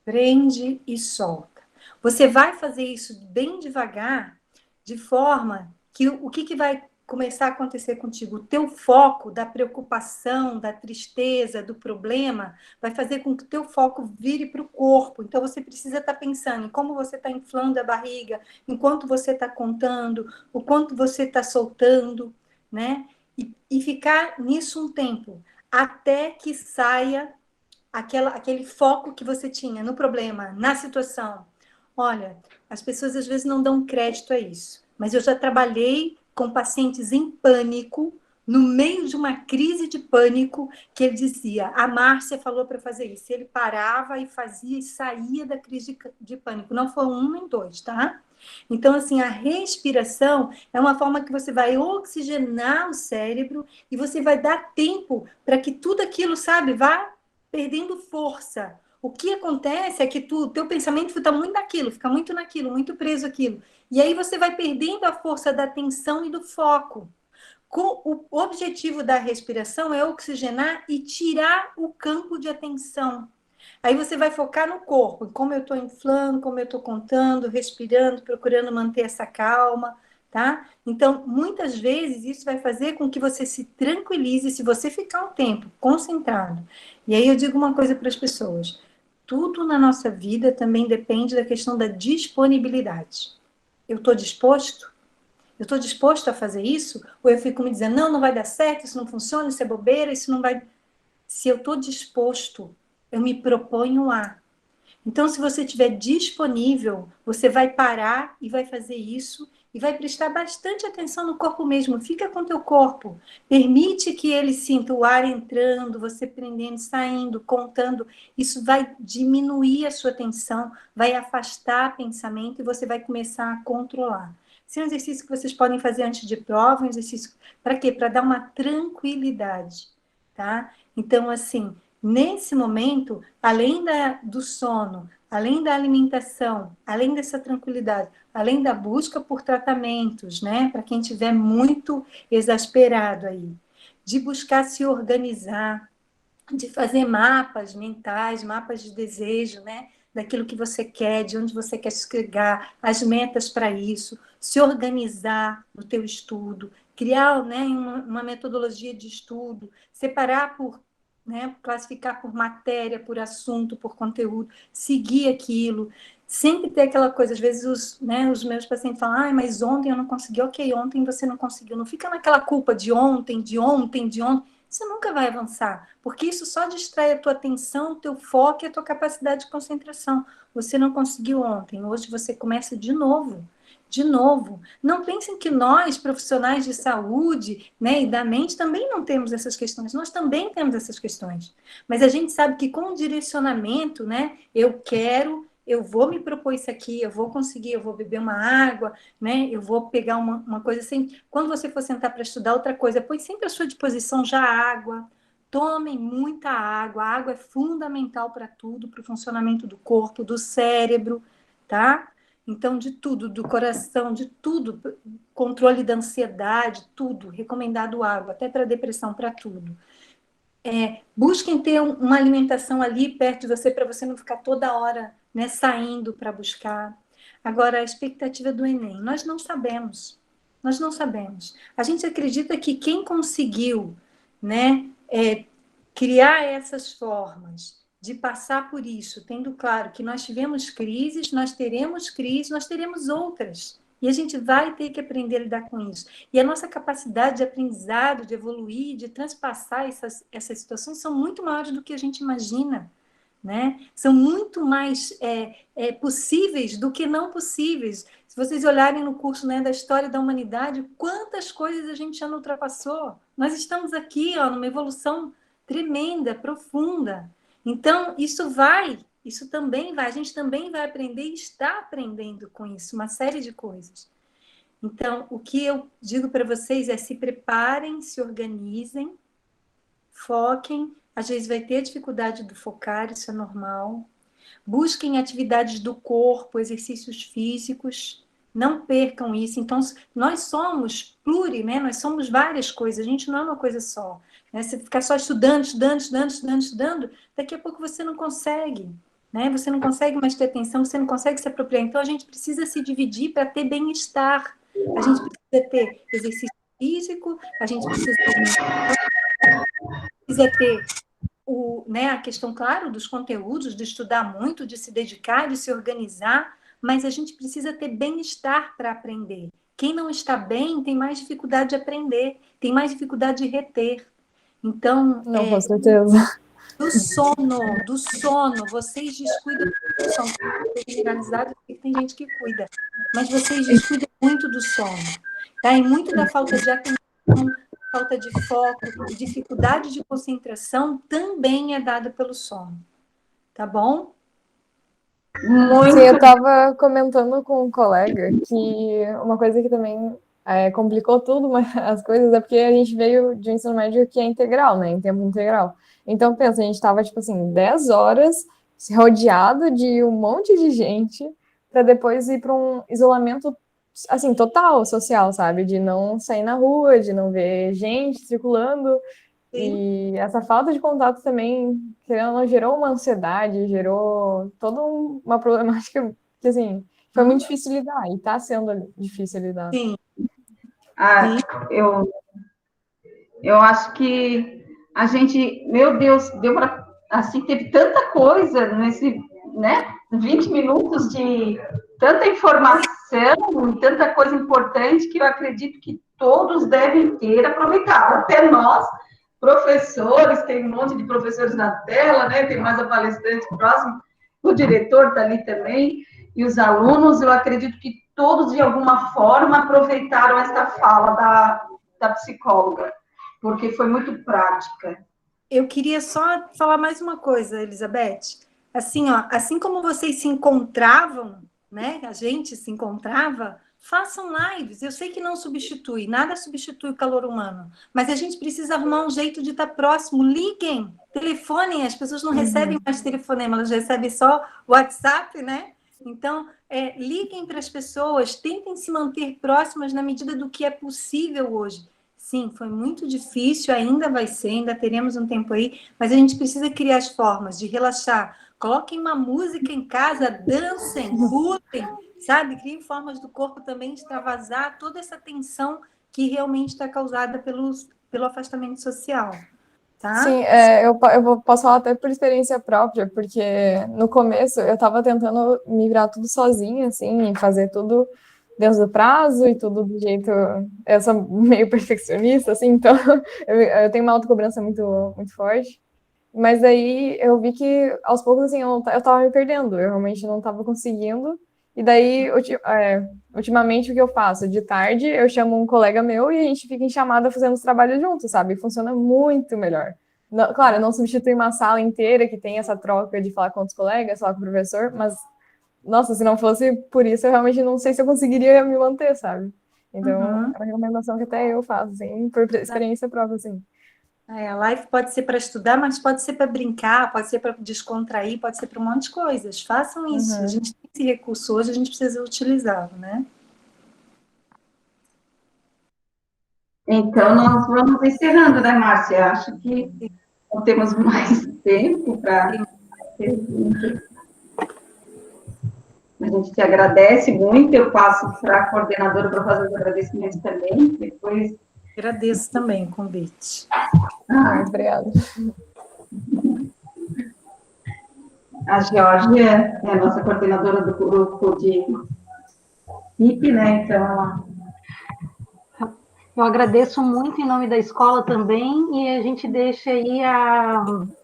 [SPEAKER 9] Prende e solta. Você vai fazer isso bem devagar, de forma que o que vai começar a acontecer contigo? O teu foco da preocupação, da tristeza, do problema, vai fazer com que o teu foco vire para o corpo. Então, você precisa estar pensando em como você está inflando a barriga, enquanto você está contando, o quanto você está soltando, né? E ficar nisso um tempo, até que saia aquele foco que você tinha no problema, na situação. Olha, as pessoas às vezes não dão crédito a isso, mas eu já trabalhei com pacientes em pânico, no meio de uma crise de pânico, que ele dizia, a Márcia falou para fazer isso. Ele parava e fazia e saía da crise de pânico. Não foi 1 nem 2, tá? Então, assim, a respiração é uma forma que você vai oxigenar o cérebro e você vai dar tempo para que tudo aquilo, sabe, vá perdendo força. O que acontece é que teu pensamento fica muito naquilo, fica muito naquilo, muito preso àquilo. E aí você vai perdendo a força da atenção e do foco. O objetivo da respiração é oxigenar e tirar o campo de atenção. Aí você vai focar no corpo, como eu estou inflando, como eu estou contando, respirando, procurando manter essa calma, tá? Então, muitas vezes, isso vai fazer com que você se tranquilize se você ficar um tempo concentrado. E aí eu digo uma coisa para as pessoas. Tudo na nossa vida também depende da questão da disponibilidade. Eu estou disposto? Eu estou disposto a fazer isso? Ou eu fico me dizendo, não vai dar certo, isso não funciona, isso é bobeira, isso não vai... Se eu estou disposto, eu me proponho a. Então, se você estiver disponível, você vai parar e vai fazer isso e vai prestar bastante atenção no corpo mesmo. Fica com o teu corpo. Permite que ele sinta o ar entrando, você prendendo, saindo, contando. Isso vai diminuir a sua tensão, vai afastar pensamento e você vai começar a controlar. Esse é um exercício que vocês podem fazer antes de prova, um exercício para quê? Para dar uma tranquilidade, tá? Então, assim, nesse momento, além do sono, além da alimentação, além dessa tranquilidade, além da busca por tratamentos, né? Para quem estiver muito exasperado aí, de buscar se organizar, de fazer mapas mentais, mapas de desejo, né? Daquilo que você quer, de onde você quer chegar, as metas para isso, se organizar no teu estudo, criar, né, uma metodologia de estudo, separar por, né, classificar por matéria, por assunto, por conteúdo, seguir aquilo, sempre ter aquela coisa, às vezes os meus pacientes falam, mas ontem eu não consegui, ok, ontem você não conseguiu, não fica naquela culpa de ontem, você nunca vai avançar, porque isso só distrai a tua atenção, o teu foco e a tua capacidade de concentração. Você não conseguiu ontem, hoje você começa de novo. De novo, não pensem que nós, profissionais de saúde, né, e da mente, também não temos essas questões. Nós também temos essas questões. Mas a gente sabe que com o direcionamento, né, eu vou me propor isso aqui, eu vou conseguir, eu vou beber uma água, né, eu vou pegar uma coisa assim. Quando você for sentar para estudar outra coisa, põe sempre à sua disposição já a água. Tomem muita água. A água é fundamental para tudo, para o funcionamento do corpo, do cérebro, tá? Então, de tudo, do coração, de tudo, controle da ansiedade, tudo, recomendado água, até para depressão, para tudo. Busquem ter uma alimentação ali perto de você, para você não ficar toda hora, né, saindo para buscar. Agora, a expectativa do Enem, nós não sabemos. Nós não sabemos. A gente acredita que quem conseguiu, né, criar essas formas de passar por isso, tendo claro que nós tivemos crises, nós teremos outras. E a gente vai ter que aprender a lidar com isso. E a nossa capacidade de aprendizado, de evoluir, de transpassar essas situações são muito maiores do que a gente imagina. Né? São muito mais possíveis do que não possíveis. Se vocês olharem no curso, né, da História da Humanidade, quantas coisas a gente já não ultrapassou. Nós estamos aqui, ó, numa evolução tremenda, profunda. Então, isso também vai, a gente também vai aprender e está aprendendo com isso, uma série de coisas. Então, o que eu digo para vocês é: se preparem, se organizem, foquem. Às vezes vai ter dificuldade de focar, isso é normal. Busquem atividades do corpo, exercícios físicos, não percam isso. Então, nós somos né? Nós somos várias coisas, a gente não é uma coisa só. Né? Você ficar só estudando, daqui a pouco você não consegue. Né? Você não consegue mais ter atenção, você não consegue se apropriar. Então, a gente precisa se dividir para ter bem-estar. A gente precisa ter exercício físico, a gente precisa ter né, a questão, claro, dos conteúdos, de estudar muito, de se dedicar, de se organizar, mas a gente precisa ter bem-estar para aprender. Quem não está bem tem mais dificuldade de aprender, tem mais dificuldade de reter. Então,
[SPEAKER 4] Não, com certeza.
[SPEAKER 9] do sono, vocês descuidam do sono. Generalizado, porque tem gente que cuida, mas vocês descuidam muito do sono. Tá? E muito da falta de atenção, falta de foco, dificuldade de concentração também é dada pelo sono. Tá bom?
[SPEAKER 4] Sim, eu estava comentando com um colega que uma coisa que também complicou tudo, mas as coisas, é porque a gente veio de um ensino médio que é integral, né, em tempo integral. Então, pensa, a gente estava, tipo assim, 10 horas rodeado de um monte de gente para depois ir para um isolamento, assim, total, social, sabe? De não sair na rua, de não ver gente circulando. Sim. E essa falta de contato também, querendo ou não, gerou uma ansiedade, gerou toda uma problemática que, assim, foi muito difícil lidar, e está sendo difícil lidar.
[SPEAKER 3] Sim. Eu acho que a gente, meu Deus, deu para, assim, teve tanta coisa nesse, né, 20 minutos de tanta informação e tanta coisa importante que eu acredito que todos devem ter aproveitado, até nós, professores, tem um monte de professores na tela, né? Tem mais a palestrante próximo, o diretor está ali também, e os alunos, eu acredito que todos, de alguma forma, aproveitaram esta fala da psicóloga, porque foi muito prática.
[SPEAKER 9] Eu queria só falar mais uma coisa, Elizabeth. Assim, ó, assim como vocês se encontravam, né? A gente se encontrava, façam lives. Eu sei que não substitui, nada substitui o calor humano, mas a gente precisa arrumar um jeito de estar próximo. Liguem, telefonem, as pessoas não recebem mais telefonema, elas recebem só WhatsApp, né? Então, liguem para as pessoas, tentem se manter próximas na medida do que é possível hoje. Sim, foi muito difícil, ainda vai ser, ainda teremos um tempo aí, mas a gente precisa criar as formas de relaxar. Coloquem uma música em casa, dancem, pulem, sabe? Criem formas do corpo também de extravasar toda essa tensão que realmente está causada pelo afastamento social. Tá?
[SPEAKER 4] Sim, posso falar até por experiência própria, porque no começo eu estava tentando me virar tudo sozinha, assim, e fazer tudo dentro do prazo e tudo do jeito... Eu sou meio perfeccionista, assim, então eu tenho uma autocobrança muito, muito forte. Mas aí eu vi que, aos poucos, assim, eu tava me perdendo. Eu realmente não tava conseguindo. E daí, ultimamente, o que eu faço? De tarde, eu chamo um colega meu e a gente fica em chamada fazendo os trabalhos juntos, sabe? Funciona muito melhor. Claro, não substitui uma sala inteira que tem essa troca de falar com outros colegas, falar com o professor, mas, nossa, se não fosse por isso, eu realmente não sei se eu conseguiria me manter, sabe? Então, é uma recomendação que até eu faço, assim, por experiência própria, assim.
[SPEAKER 9] A live pode ser para estudar, mas pode ser para brincar, pode ser para descontrair, pode ser para um monte de coisas. Façam isso. A gente tem esse recurso hoje, a gente precisa utilizá-lo, né?
[SPEAKER 3] Então, nós vamos encerrando, né, Márcia? Acho que não temos mais tempo para... A gente te agradece muito. Eu passo para a coordenadora para fazer os agradecimentos também. Depois...
[SPEAKER 9] Agradeço também o convite.
[SPEAKER 4] Muito obrigada.
[SPEAKER 3] A Georgia é a nossa coordenadora do grupo de IP, né? Então,
[SPEAKER 6] eu agradeço muito em nome da escola também, e a gente deixa aí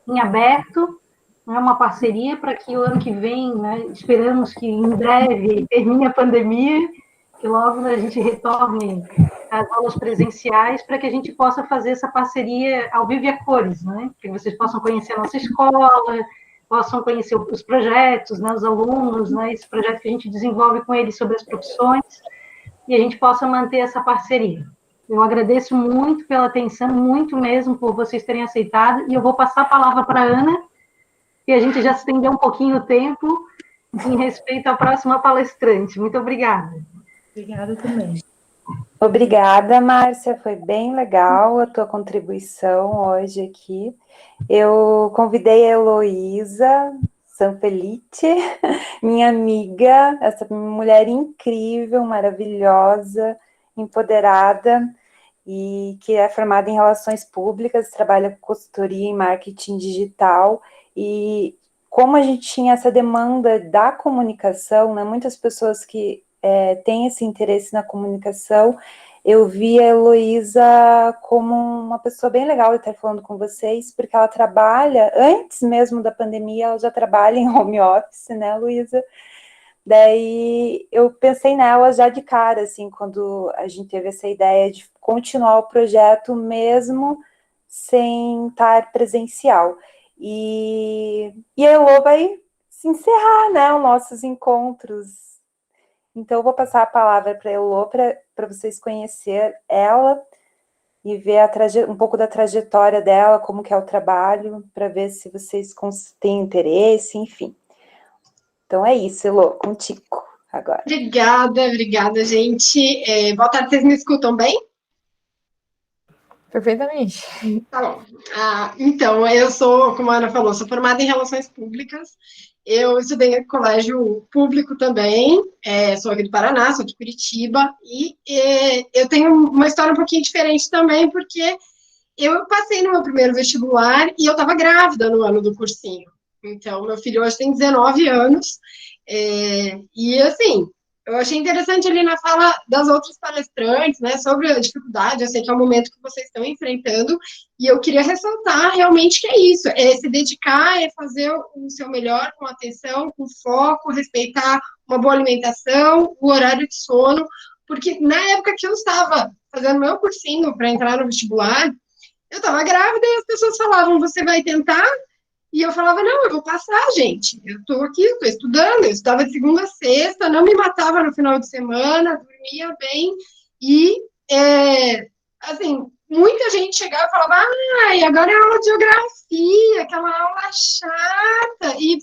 [SPEAKER 6] em aberto, né, uma parceria para que o ano que vem, né, esperamos que em breve termine a pandemia, que logo a gente retorne às aulas presenciais, para que a gente possa fazer essa parceria ao vivo e a cores, né? Que vocês possam conhecer a nossa escola, possam conhecer os projetos, né, os alunos, né, esse projeto que a gente desenvolve com eles sobre as profissões, e a gente possa manter essa parceria. Eu agradeço muito pela atenção, muito mesmo por vocês terem aceitado, e eu vou passar a palavra para a Ana, e a gente já estendeu um pouquinho o tempo em respeito à próxima palestrante. Muito obrigada.
[SPEAKER 9] Obrigada também.
[SPEAKER 10] Obrigada, Márcia, foi bem legal a tua contribuição hoje aqui. Eu convidei a Heloísa Sanfelice, minha amiga, essa mulher incrível, maravilhosa, empoderada, e que é formada em Relações Públicas, trabalha com consultoria em marketing digital, e como a gente tinha essa demanda da comunicação, né, muitas pessoas que têm esse interesse na comunicação, eu vi a Heloísa como uma pessoa bem legal de estar falando com vocês, porque ela trabalha, antes mesmo da pandemia, ela já trabalha em home office, né, Heloísa? Daí eu pensei nela já de cara, assim, quando a gente teve essa ideia de continuar o projeto mesmo sem estar presencial. E a Elô vai se encerrar, né, os nossos encontros. Então, eu vou passar a palavra para a Elô, para vocês conhecerem ela e ver um pouco da trajetória dela, como que é o trabalho, para ver se vocês têm interesse, enfim. Então, é isso, Elô, contigo agora.
[SPEAKER 11] Obrigada, gente. Boa tarde, vocês me escutam bem?
[SPEAKER 4] Perfeitamente.
[SPEAKER 11] Tá bom. Então, eu sou, como a Ana falou, sou formada em Relações Públicas. Eu estudei em colégio público também, sou aqui do Paraná, sou de Curitiba, e eu tenho uma história um pouquinho diferente também, porque eu passei no meu primeiro vestibular e eu estava grávida no ano do cursinho. Então, meu filho hoje tem 19 anos, e assim, eu achei interessante ali na fala das outras palestrantes, né, sobre a dificuldade, eu sei que é o momento que vocês estão enfrentando, e eu queria ressaltar realmente que é isso, se dedicar, fazer o seu melhor com atenção, com foco, respeitar uma boa alimentação, o horário de sono, porque na época que eu estava fazendo meu cursinho para entrar no vestibular, eu estava grávida e as pessoas falavam, você vai tentar? E eu falava, não, eu vou passar, gente. Eu estou aqui, estou estudando. Eu estudava de segunda a sexta, não me matava no final de semana, dormia bem. E, assim, muita gente chegava e falava, e agora é aula de geografia, aquela aula chata. E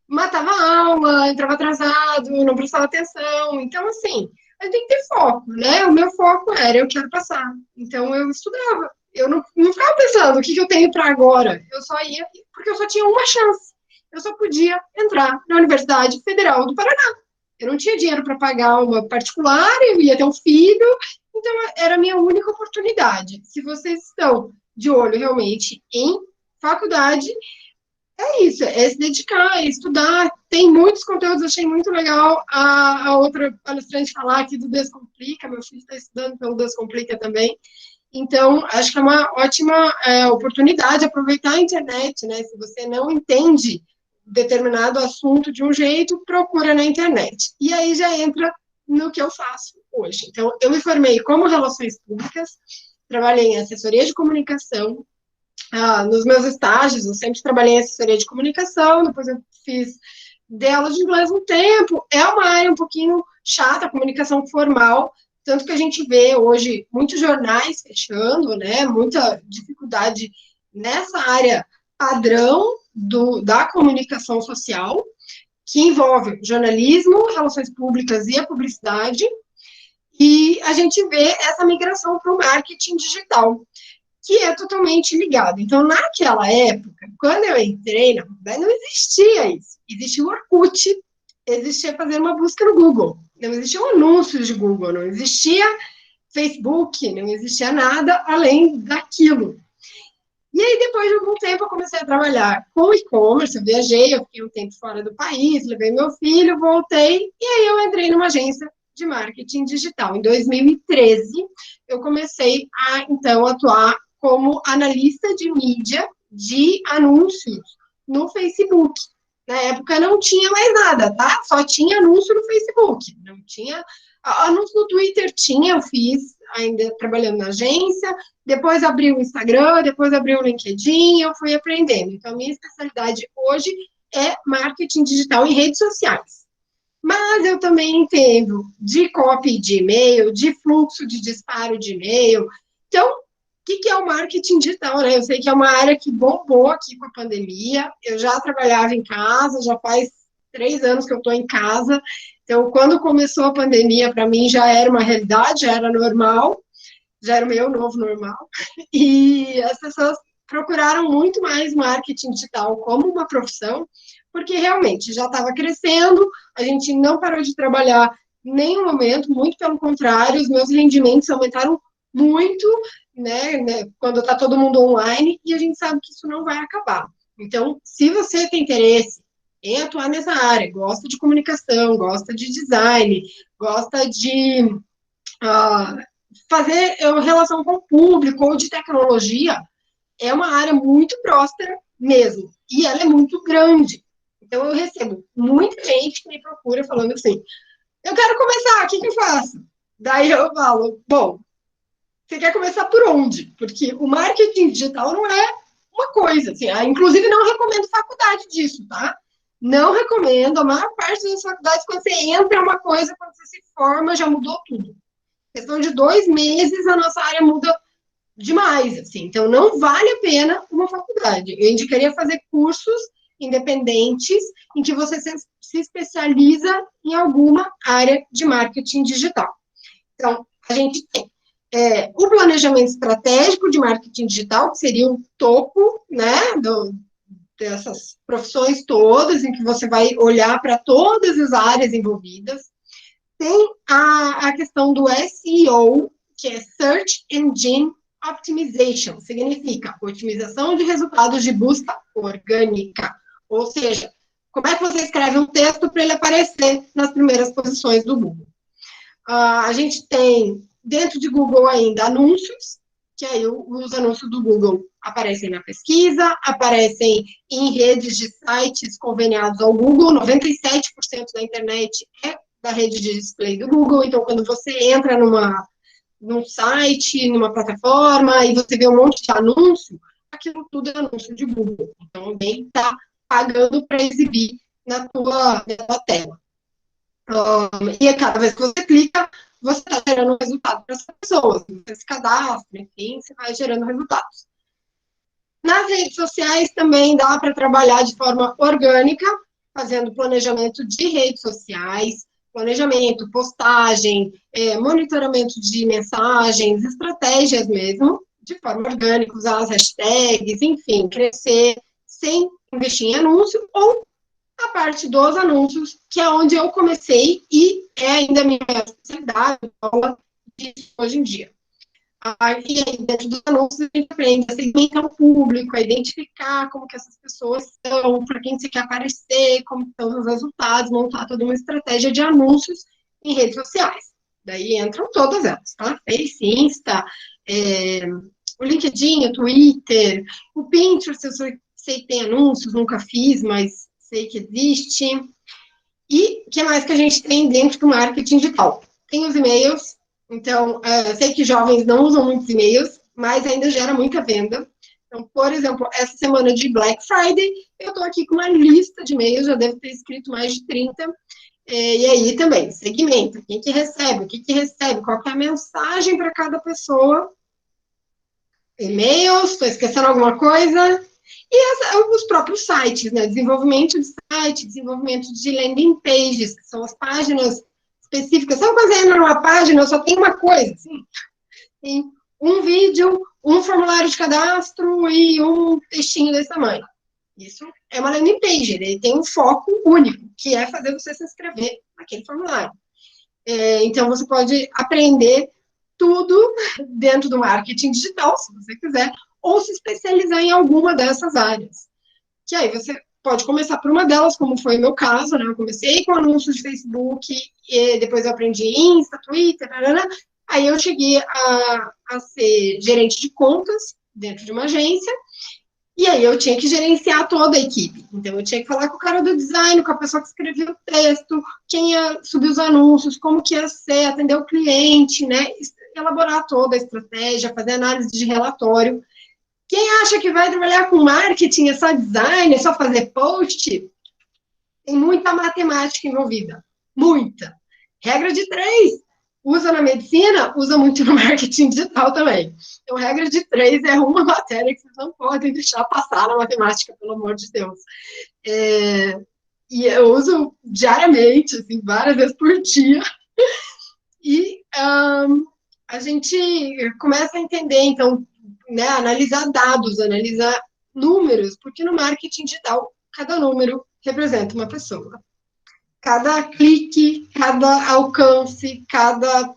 [SPEAKER 11] matava a aula, entrava atrasado, não prestava atenção. Então, assim, a gente tem que ter foco, né? O meu foco era, eu quero passar. Então, eu estudava. Eu não ficava pensando, o que eu tenho para agora? Eu só ia, porque eu só tinha uma chance. Eu só podia entrar na Universidade Federal do Paraná. Eu não tinha dinheiro para pagar uma particular, eu ia ter um filho, então era a minha única oportunidade. Se vocês estão de olho realmente em faculdade, é isso, é se dedicar, é estudar. Tem muitos conteúdos, achei muito legal a outra palestrante falar aqui do Descomplica, meu filho está estudando pelo Descomplica também. Então, acho que é uma ótima oportunidade aproveitar a internet, né? Se você não entende determinado assunto de um jeito, procura na internet. E aí já entra no que eu faço hoje. Então, eu me formei como Relações Públicas, trabalhei em assessoria de comunicação. Nos meus estágios, eu sempre trabalhei em assessoria de comunicação, depois eu dei aula de inglês um tempo. É uma área um pouquinho chata, a comunicação formal, tanto que a gente vê hoje muitos jornais fechando, né, muita dificuldade nessa área padrão da comunicação social, que envolve jornalismo, relações públicas e a publicidade, e a gente vê essa migração para o marketing digital, que é totalmente ligado. Então, naquela época, quando eu entrei na faculdade, não existia isso. Existia o Orkut, existia fazer uma busca no Google, não existiam anúncios de Google, não existia Facebook, não existia nada além daquilo. E aí, depois de algum tempo, eu comecei a trabalhar com e-commerce, eu viajei, eu fiquei um tempo fora do país, levei meu filho, voltei, e aí eu entrei numa agência de marketing digital. Em 2013, eu comecei a, então, atuar como analista de mídia de anúncios no Facebook. Na época não tinha mais nada, tá? Só tinha anúncio no Facebook, não tinha... Anúncio no Twitter tinha, eu fiz ainda trabalhando na agência, depois abri o Instagram, depois abri o LinkedIn, eu fui aprendendo. Então, minha especialidade hoje é marketing digital em redes sociais. Mas eu também entendo de copy de e-mail, de fluxo de disparo de e-mail. Então, o que é o marketing digital, né? Eu sei que é uma área que bombou aqui com a pandemia. Eu já trabalhava em casa, já faz 3 anos que eu estou em casa. Então, quando começou a pandemia, para mim já era uma realidade, já era normal, já era o meu novo normal. E as pessoas procuraram muito mais marketing digital como uma profissão, porque realmente já estava crescendo, a gente não parou de trabalhar em nenhum momento, muito pelo contrário, os meus rendimentos aumentaram muito, né, quando está todo mundo online, e a gente sabe que isso não vai acabar. Então, se você tem interesse em atuar nessa área, gosta de comunicação, gosta de design, gosta de fazer relação com o público ou de tecnologia, é uma área muito próspera mesmo, e ela é muito grande. Então, eu recebo muita gente que me procura falando assim, eu quero começar, o que eu faço? Daí eu falo, bom, você quer começar por onde? Porque o marketing digital não é uma coisa, assim, inclusive não recomendo faculdade disso, tá? Não recomendo, a maior parte das faculdades, quando você entra é uma coisa, quando você se forma, já mudou tudo. Em questão de 2 meses, a nossa área muda demais, assim. Então, não vale a pena uma faculdade. Eu indicaria fazer cursos independentes em que você se especializa em alguma área de marketing digital. Então, a gente tem o planejamento estratégico de marketing digital, que seria o topo, né, dessas profissões todas, em que você vai olhar para todas as áreas envolvidas. Tem a questão do SEO, que é Search Engine Optimization, significa otimização de resultados de busca orgânica, ou seja, como é que você escreve um texto para ele aparecer nas primeiras posições do Google. A gente tem, dentro de Google ainda, anúncios, que aí os anúncios do Google aparecem na pesquisa, aparecem em redes de sites conveniados ao Google, 97% da internet é da rede de display do Google, então quando você entra num site, numa plataforma, e você vê um monte de anúncio, aquilo tudo é anúncio de Google, então alguém está pagando para exibir na tua tela. E cada vez que você clica, você está gerando resultado para essa pessoa. Você se cadastra, enfim, você vai gerando resultados. Nas redes sociais também dá para trabalhar de forma orgânica, fazendo planejamento de redes sociais, planejamento, postagem, monitoramento de mensagens, estratégias mesmo, de forma orgânica, usar as hashtags, enfim, crescer sem investir em anúncio, ou a parte dos anúncios, que é onde eu comecei e é ainda a minha especialidade hoje em dia. E aí, dentro dos anúncios, a gente aprende a segmentar o público, a identificar como que essas pessoas são, para quem você quer aparecer, como estão os resultados, montar toda uma estratégia de anúncios em redes sociais. Daí entram todas elas, tá? Face, Insta, o LinkedIn, o Twitter, o Pinterest, eu sei que tem anúncios, nunca fiz, mas sei que existe. E o que mais que a gente tem dentro do marketing digital? Tem os e-mails, então, eu sei que jovens não usam muitos e-mails, mas ainda gera muita venda. Então, por exemplo, essa semana de Black Friday, eu estou aqui com uma lista de e-mails, já devo ter escrito mais de 30. E aí também, segmenta, quem que recebe, o que que recebe, qual que é a mensagem para cada pessoa. E-mails, estou esquecendo alguma coisa. E os próprios sites, né? Desenvolvimento de site, desenvolvimento de landing pages, que são as páginas específicas. Sabe quando você entra numa página, só tem uma coisa, assim? Tem um vídeo, um formulário de cadastro e um textinho desse tamanho. Isso é uma landing page, ele tem um foco único, que é fazer você se inscrever naquele formulário. Então, você pode aprender tudo dentro do marketing digital, se você quiser, ou se especializar em alguma dessas áreas. Que aí você pode começar por uma delas, como foi o meu caso, né? Eu comecei com anúncios de Facebook, e depois eu aprendi Insta, Twitter, aí eu cheguei a ser gerente de contas dentro de uma agência, e aí eu tinha que gerenciar toda a equipe. Então, eu tinha que falar com o cara do design, com a pessoa que escrevia o texto, quem ia subir os anúncios, como que ia ser, atender o cliente, né? Elaborar toda a estratégia, fazer análise de relatório. Quem acha que vai trabalhar com marketing, é só design, é só fazer post? Tem muita matemática envolvida. Muita. Regra de 3. Usa na medicina, usa muito no marketing digital também. Então, regra de 3 é uma matéria que vocês não podem deixar passar na matemática, pelo amor de Deus. E eu uso diariamente, assim, várias vezes por dia. E a gente começa a entender, então, né, analisar dados, analisar números, porque no marketing digital, cada número representa uma pessoa. Cada clique, cada alcance, cada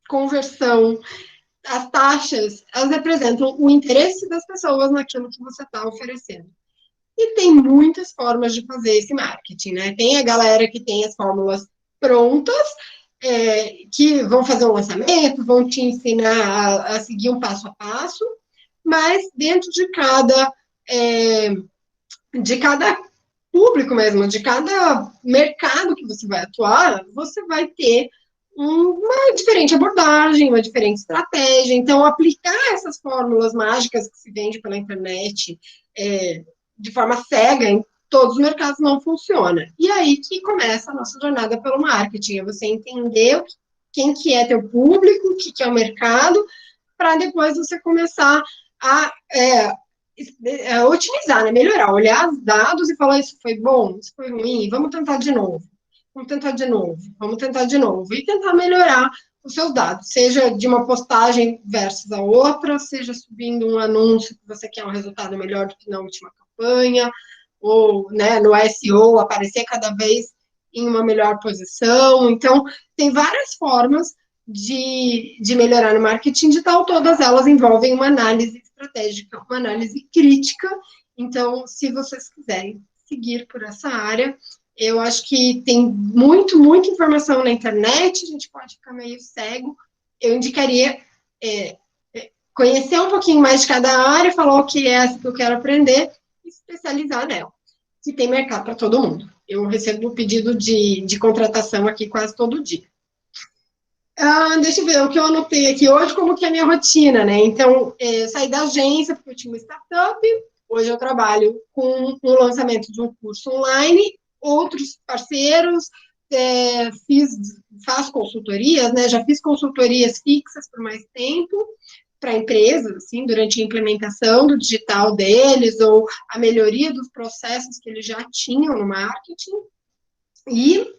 [SPEAKER 11] conversão, as taxas, elas representam o interesse das pessoas naquilo que você está oferecendo. E tem muitas formas de fazer esse marketing, né? Tem a galera que tem as fórmulas prontas, que vão fazer um lançamento, vão te ensinar a seguir um passo a passo, mas dentro de cada público mesmo, de cada mercado que você vai atuar, você vai ter uma diferente abordagem, uma diferente estratégia. Então, aplicar essas fórmulas mágicas que se vende pela internet de forma cega em todos os mercados não funciona. E aí que começa a nossa jornada pelo marketing, é você entender quem que é teu público, o que é o mercado, para depois você começar a otimizar, né? Melhorar, olhar os dados e falar, isso foi bom, isso foi ruim, vamos tentar de novo, vamos tentar de novo, vamos tentar de novo, e tentar melhorar os seus dados, seja de uma postagem versus a outra, seja subindo um anúncio que você quer um resultado melhor do que na última campanha, ou, né, no SEO, aparecer cada vez em uma melhor posição. Então, tem várias formas de melhorar no marketing digital, todas elas envolvem uma análise estratégica, uma análise crítica. Então, se vocês quiserem seguir por essa área, eu acho que tem muita informação na internet, a gente pode ficar meio cego. Eu indicaria conhecer um pouquinho mais de cada área, falar o que é essa que eu quero aprender e especializar nela. Se tem mercado para todo mundo. Eu recebo pedido de contratação aqui quase todo dia. Deixa eu ver o que eu anotei aqui hoje, como que é a minha rotina, né? Então, eu saí da agência, porque eu tinha uma startup, hoje eu trabalho com o lançamento de um curso online, outros parceiros, faço consultorias, né? Já fiz consultorias fixas por mais tempo, para empresas, assim, durante a implementação do digital deles, ou a melhoria dos processos que eles já tinham no marketing. E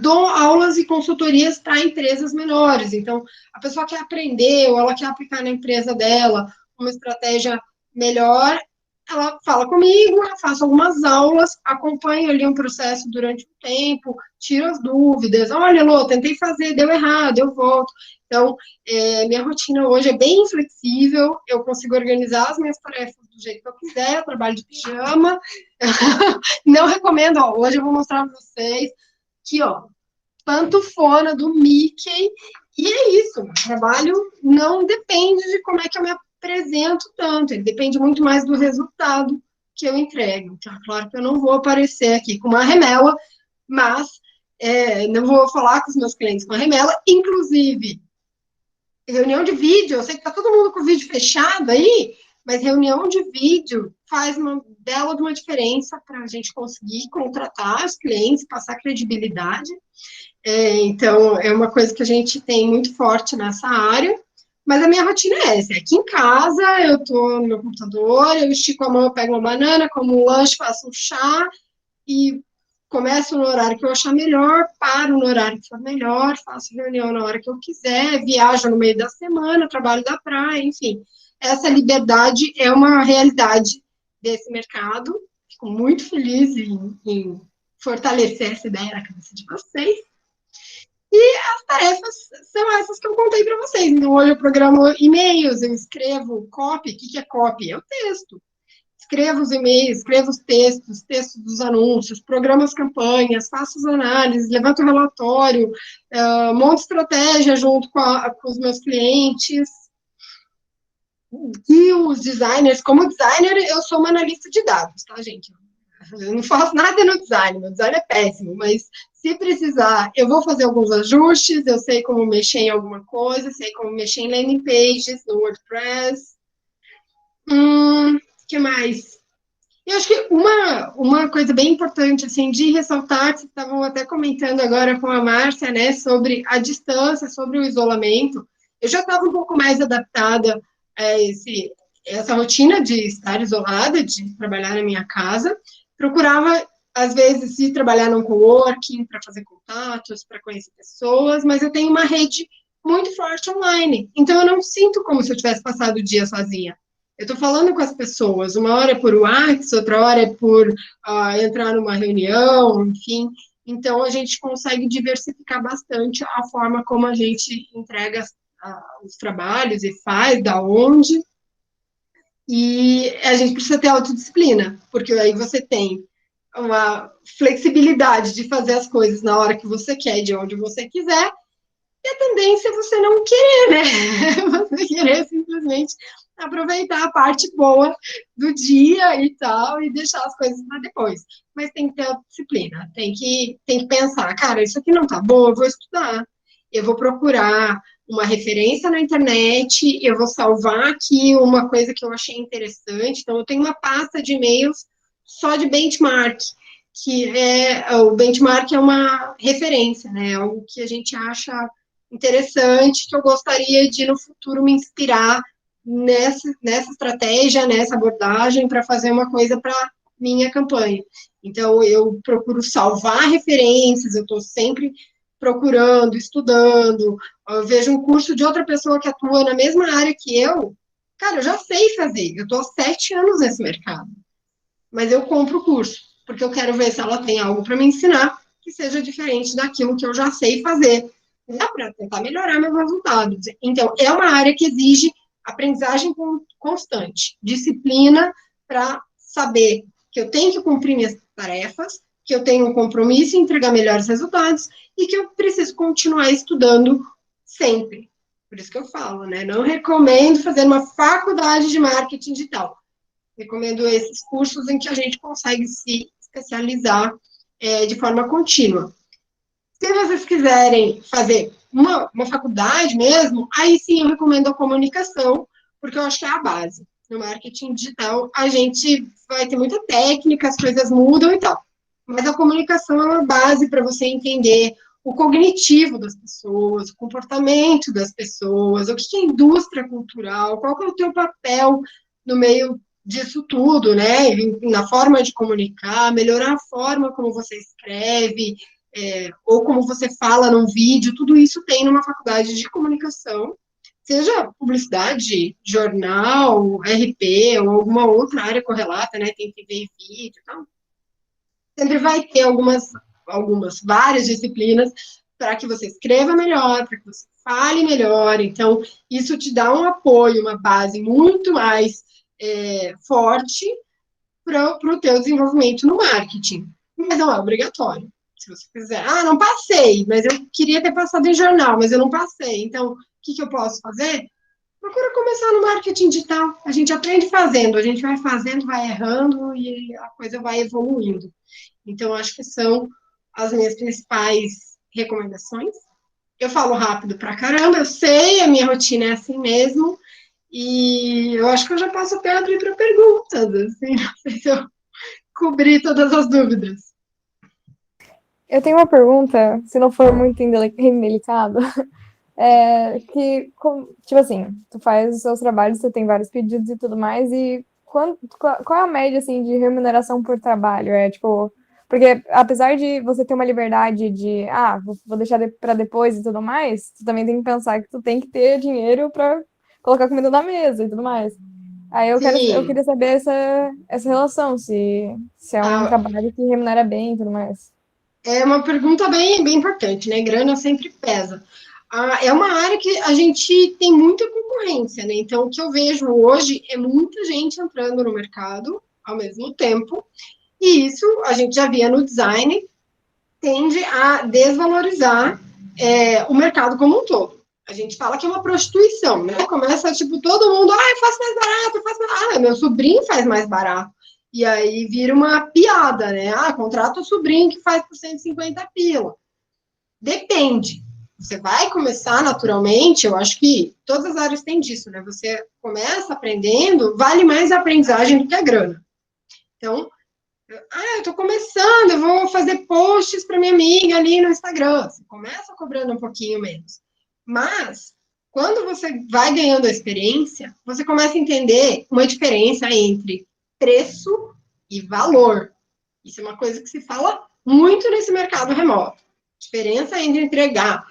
[SPEAKER 11] dou aulas e consultorias para empresas menores. Então, a pessoa quer aprender, ou ela quer aplicar na empresa dela uma estratégia melhor, ela fala comigo, eu faço algumas aulas, acompanho ali um processo durante um tempo, tiro as dúvidas. Olha, Lô, tentei fazer, deu errado, eu volto. Então, minha rotina hoje é bem flexível, eu consigo organizar as minhas tarefas do jeito que eu quiser, eu trabalho de pijama. Não recomendo, hoje eu vou mostrar para vocês que, pantufona do Mickey, e é isso, o trabalho não depende de como é que eu me apresento tanto, ele depende muito mais do resultado que eu entrego. Então, claro que eu não vou aparecer aqui com uma remela, mas não vou falar com os meus clientes com a remela, inclusive, reunião de vídeo, eu sei que está todo mundo com o vídeo fechado aí, mas reunião de vídeo faz uma bela de uma diferença para a gente conseguir contratar os clientes, passar credibilidade. Então, é uma coisa que a gente tem muito forte nessa área, mas a minha rotina é essa. Aqui em casa, eu estou no meu computador, eu estico a mão, eu pego uma banana, como um lanche, faço um chá, e começo no horário que eu achar melhor, paro no horário que for melhor, faço reunião na hora que eu quiser, viajo no meio da semana, trabalho da praia, enfim. Essa liberdade é uma realidade desse mercado. Fico muito feliz em fortalecer essa ideia na cabeça de vocês. E as tarefas são essas que eu contei para vocês. Então, hoje eu programo e-mails, eu escrevo copy. O que é copy? É o texto. Escrevo os e-mails, escrevo os textos dos anúncios, programo as campanhas, faço as análises, levanto o relatório, monto estratégia junto com os meus clientes. E os designers, como designer, eu sou uma analista de dados, tá, gente? Eu não faço nada no design, meu design é péssimo, mas se precisar, eu vou fazer alguns ajustes, eu sei como mexer em alguma coisa, sei como mexer em landing pages, no WordPress. Que mais? Eu acho que uma coisa bem importante, assim, de ressaltar, que vocês estavam até comentando agora com a Márcia, né, sobre a distância, sobre o isolamento. Eu já estava um pouco mais adaptada a essa rotina de estar isolada, de trabalhar na minha casa. Procurava, às vezes, ir trabalhar num coworking para fazer contatos, para conhecer pessoas, mas eu tenho uma rede muito forte online. Então, eu não sinto como se eu tivesse passado o dia sozinha. Eu estou falando com as pessoas, uma hora é por WhatsApp, outra hora é por entrar numa reunião, enfim. Então, a gente consegue diversificar bastante a forma como a gente entrega os trabalhos e faz, da onde. E a gente precisa ter autodisciplina, porque aí você tem uma flexibilidade de fazer as coisas na hora que você quer, de onde você quiser, e a tendência é você não querer, né? Você querer simplesmente aproveitar a parte boa do dia e tal, e deixar as coisas para depois. Mas tem que ter autodisciplina, tem que pensar, cara, isso aqui não tá bom, eu vou estudar, eu vou procurar uma referência na internet, eu vou salvar aqui uma coisa que eu achei interessante. Então, eu tenho uma pasta de e-mails só de benchmark, que o benchmark é uma referência, né? Algo que a gente acha interessante, que eu gostaria de, no futuro, me inspirar nessa estratégia, nessa abordagem, para fazer uma coisa para minha campanha. Então, eu procuro salvar referências, eu estou sempre procurando, estudando, eu vejo um curso de outra pessoa que atua na mesma área que eu, cara, eu já sei fazer, eu estou há 7 anos nesse mercado, mas eu compro o curso, porque eu quero ver se ela tem algo para me ensinar que seja diferente daquilo que eu já sei fazer, para tentar melhorar meus resultados. Então, é uma área que exige aprendizagem constante, disciplina para saber que eu tenho que cumprir minhas tarefas, que eu tenho um compromisso em entregar melhores resultados e que eu preciso continuar estudando sempre. Por isso que eu falo, né? Não recomendo fazer uma faculdade de marketing digital. Recomendo esses cursos em que a gente consegue se especializar de forma contínua. Se vocês quiserem fazer uma faculdade mesmo, aí sim eu recomendo a comunicação, porque eu acho que é a base. No marketing digital, a gente vai ter muita técnica, as coisas mudam e tal. Mas a comunicação é uma base para você entender o cognitivo das pessoas, o comportamento das pessoas, o que é indústria cultural, qual que é o teu papel no meio disso tudo, né? Na forma de comunicar, melhorar a forma como você escreve, ou como você fala num vídeo, tudo isso tem numa faculdade de comunicação, seja publicidade, jornal, RP, ou alguma outra área correlata, né? Tem TV e vídeo e tal. Sempre vai ter várias disciplinas para que você escreva melhor, para que você fale melhor. Então, isso te dá um apoio, uma base muito mais forte para o teu desenvolvimento no marketing. Mas não é obrigatório. Se você quiser, não passei, mas eu queria ter passado em jornal, mas eu não passei. Então, o que eu posso fazer? procura começar no marketing digital. A gente aprende fazendo, a gente vai fazendo, vai errando e a coisa vai evoluindo. Então, acho que são as minhas principais recomendações. Eu falo rápido pra caramba, eu sei, a minha rotina é assim mesmo, e eu acho que eu já passo até abrir para perguntas, assim, não sei se eu cobri todas as dúvidas.
[SPEAKER 4] Eu tenho uma pergunta, se não for muito indelicado, tipo assim, tu faz os seus trabalhos, você tem vários pedidos e tudo mais, e qual é a média, assim, de remuneração por trabalho? Tipo, porque apesar de você ter uma liberdade de, vou deixar para depois e tudo mais, tu também tem que pensar que tu tem que ter dinheiro para colocar comida na mesa e tudo mais. Aí eu queria saber essa relação, se é um trabalho que remunera bem e tudo mais.
[SPEAKER 11] É uma pergunta bem, bem importante, né? Grana sempre pesa. É uma área que a gente tem muita concorrência, né? Então, o que eu vejo hoje é muita gente entrando no mercado ao mesmo tempo, e isso a gente já via no design, tende a desvalorizar o mercado como um todo. A gente fala que é uma prostituição, né? Começa, tipo, todo mundo, eu faço mais barato, eu faço mais barato. Meu sobrinho faz mais barato. E aí vira uma piada, né? Contrata o sobrinho que faz por 150 pila. Depende. Você vai começar naturalmente, eu acho que todas as áreas têm disso, né? Você começa aprendendo, vale mais a aprendizagem do que a grana. Então, eu tô começando, eu vou fazer posts para minha amiga ali no Instagram. Você começa cobrando um pouquinho menos. Mas, quando você vai ganhando a experiência, você começa a entender uma diferença entre preço e valor. Isso é uma coisa que se fala muito nesse mercado remoto. A diferença entre entregar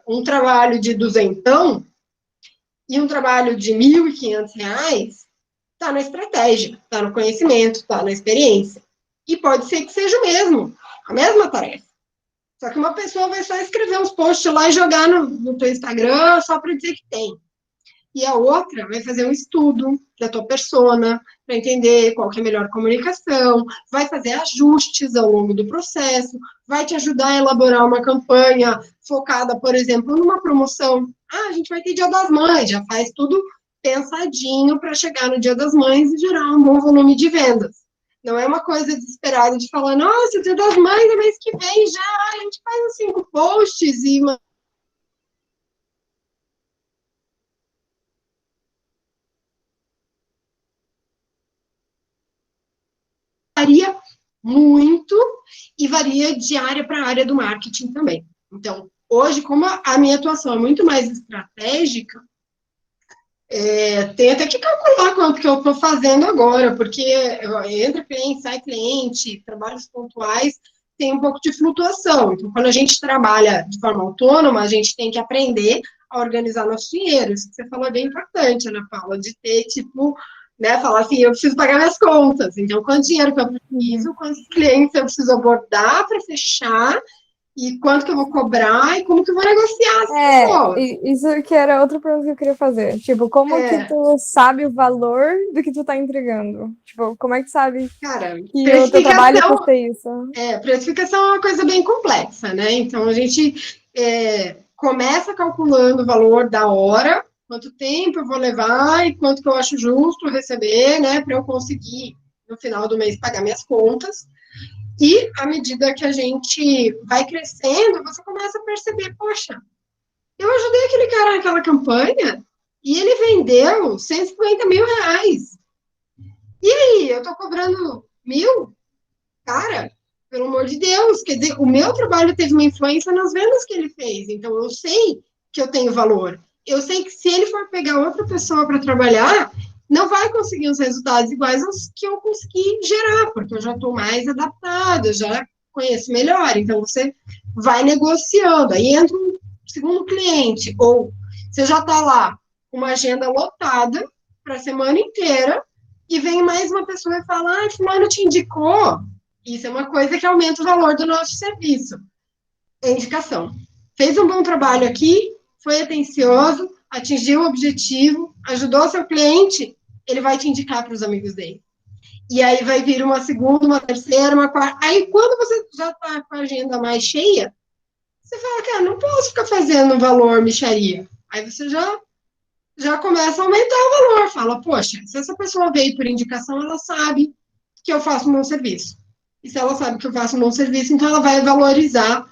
[SPEAKER 11] um trabalho de duzentão e um trabalho de R$ 1.500 está na estratégia, está no conhecimento, está na experiência. E pode ser que seja a mesma tarefa. Só que uma pessoa vai só escrever uns posts lá e jogar no teu Instagram só para dizer que tem. E a outra vai fazer um estudo da tua persona, para entender qual que é a melhor comunicação, vai fazer ajustes ao longo do processo, vai te ajudar a elaborar uma campanha focada, por exemplo, numa promoção. A gente vai ter Dia das Mães, já faz tudo pensadinho para chegar no Dia das Mães e gerar um bom volume de vendas. Não é uma coisa desesperada de falar, nossa, Dia das Mães é mês que vem já, a gente faz os 5 posts e varia muito e varia de área para área do marketing também. Então, hoje, como a minha atuação é muito mais estratégica, tem até que calcular quanto que eu estou fazendo agora, porque entra cliente, sai cliente, trabalhos pontuais, tem um pouco de flutuação. Então, quando a gente trabalha de forma autônoma, a gente tem que aprender a organizar nosso dinheiro. Isso que você falou é bem importante, Ana Paula, de ter, tipo, né, falar assim, eu preciso pagar minhas contas. Então, quanto dinheiro que eu preciso, quantos clientes eu preciso abordar para fechar, e quanto que eu vou cobrar, e como que eu vou negociar as pessoas.
[SPEAKER 4] Isso que era outra pergunta que eu queria fazer. Tipo, como que tu sabe o valor do que tu tá entregando? Tipo, como é que tu sabe que o teu trabalho custa isso?
[SPEAKER 11] Precificação é uma coisa bem complexa, né? Então, a gente começa calculando o valor da hora, quanto tempo eu vou levar e quanto que eu acho justo receber, né, para eu conseguir, no final do mês, pagar minhas contas. E, à medida que a gente vai crescendo, você começa a perceber, poxa, eu ajudei aquele cara naquela campanha e ele vendeu R$150 mil. E aí, eu tô cobrando 1.000? Cara, pelo amor de Deus, quer dizer, o meu trabalho teve uma influência nas vendas que ele fez, então eu sei que eu tenho valor. Eu sei que se ele for pegar outra pessoa para trabalhar, não vai conseguir os resultados iguais aos que eu consegui gerar, porque eu já estou mais adaptada, já conheço melhor. Então, você vai negociando. Aí entra um segundo cliente, ou você já está lá com uma agenda lotada para a semana inteira, e vem mais uma pessoa e fala, fulano te indicou. Isso é uma coisa que aumenta o valor do nosso serviço. É indicação. Fez um bom trabalho aqui, foi atencioso, atingiu o objetivo, ajudou seu cliente, ele vai te indicar para os amigos dele. E aí vai vir uma segunda, uma terceira, uma quarta. Aí, quando você já está com a agenda mais cheia, você fala, cara, não posso ficar fazendo valor mixaria. Aí você já já começa a aumentar o valor. Fala, poxa, se essa pessoa veio por indicação, ela sabe que eu faço um bom serviço. E se ela sabe que eu faço um bom serviço, então ela vai valorizar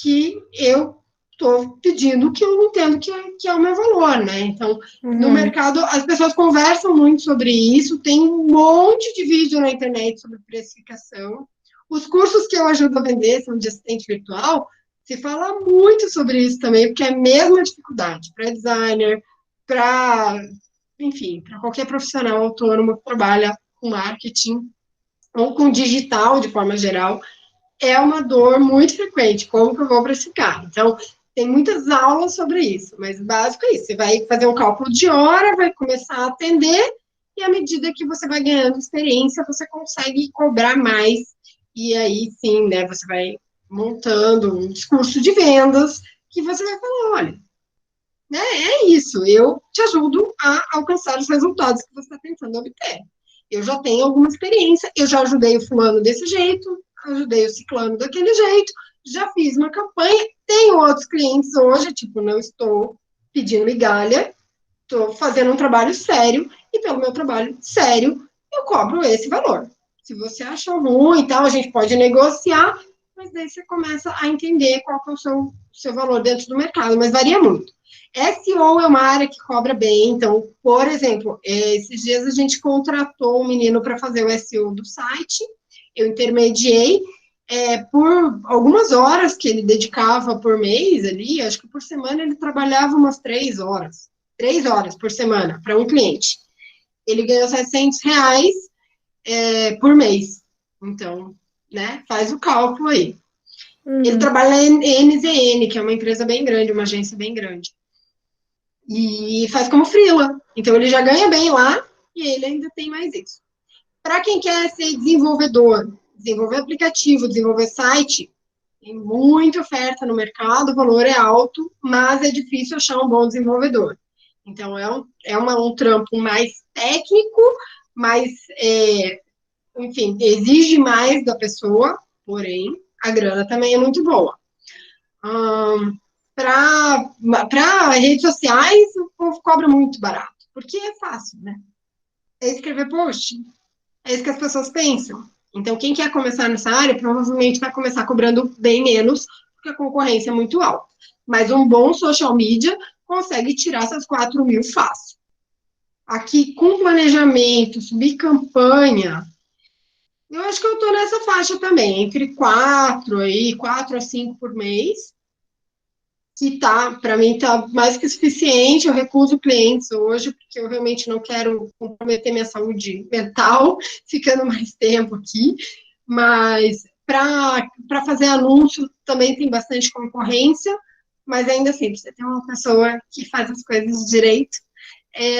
[SPEAKER 11] que eu estou pedindo que eu entendo que é o meu valor, né? Então, no mercado, as pessoas conversam muito sobre isso, tem um monte de vídeo na internet sobre precificação. Os cursos que eu ajudo a vender são de assistente virtual, se fala muito sobre isso também, porque é a mesma dificuldade para designer, enfim, para qualquer profissional autônomo que trabalha com marketing ou com digital de forma geral, é uma dor muito frequente, como que eu vou precificar. Então, tem muitas aulas sobre isso, mas o básico é isso, você vai fazer um cálculo de hora, vai começar a atender, e à medida que você vai ganhando experiência, você consegue cobrar mais, e aí sim, né, você vai montando um discurso de vendas, que você vai falar, olha, né, é isso, eu te ajudo a alcançar os resultados que você está tentando obter. Eu já tenho alguma experiência, eu já ajudei o fulano desse jeito, ajudei o ciclano daquele jeito, já fiz uma campanha, tenho outros clientes hoje, tipo, não estou pedindo migalha, estou fazendo um trabalho sério, e pelo meu trabalho sério, eu cobro esse valor. Se você acha ruim e tal, a gente pode negociar, mas daí você começa a entender qual que é o seu valor dentro do mercado, mas varia muito. SEO é uma área que cobra bem, então, por exemplo, esses dias a gente contratou um menino para fazer o SEO do site, eu intermediei, por algumas horas que ele dedicava por mês ali, acho que por semana ele trabalhava umas 3 horas por semana para um cliente. Ele ganhou R$700 por mês, então, né, faz o cálculo aí. Ele trabalha na NZN, que é uma empresa bem grande, uma agência bem grande. E faz como freela. Então, ele já ganha bem lá e ele ainda tem mais isso. Para quem quer ser desenvolvedor, desenvolver aplicativo, desenvolver site, tem muita oferta no mercado, o valor é alto, mas é difícil achar um bom desenvolvedor. Então, é um trampo mais técnico, mas, enfim, exige mais da pessoa, porém, a grana também é muito boa. Para redes sociais, o povo cobra muito barato, porque é fácil, né? É escrever post, é isso que as pessoas pensam. Então, quem quer começar nessa área, provavelmente vai começar cobrando bem menos, porque a concorrência é muito alta. Mas um bom social media consegue tirar essas 4 mil fácil. Aqui, com planejamento, subir campanha, eu acho que eu estou nessa faixa também, entre 4 a 5 por mês, que para mim tá mais que suficiente. Eu recuso clientes hoje, porque eu realmente não quero comprometer minha saúde mental, ficando mais tempo aqui, mas para fazer anúncio também tem bastante concorrência, mas ainda assim, você tem uma pessoa que faz as coisas direito,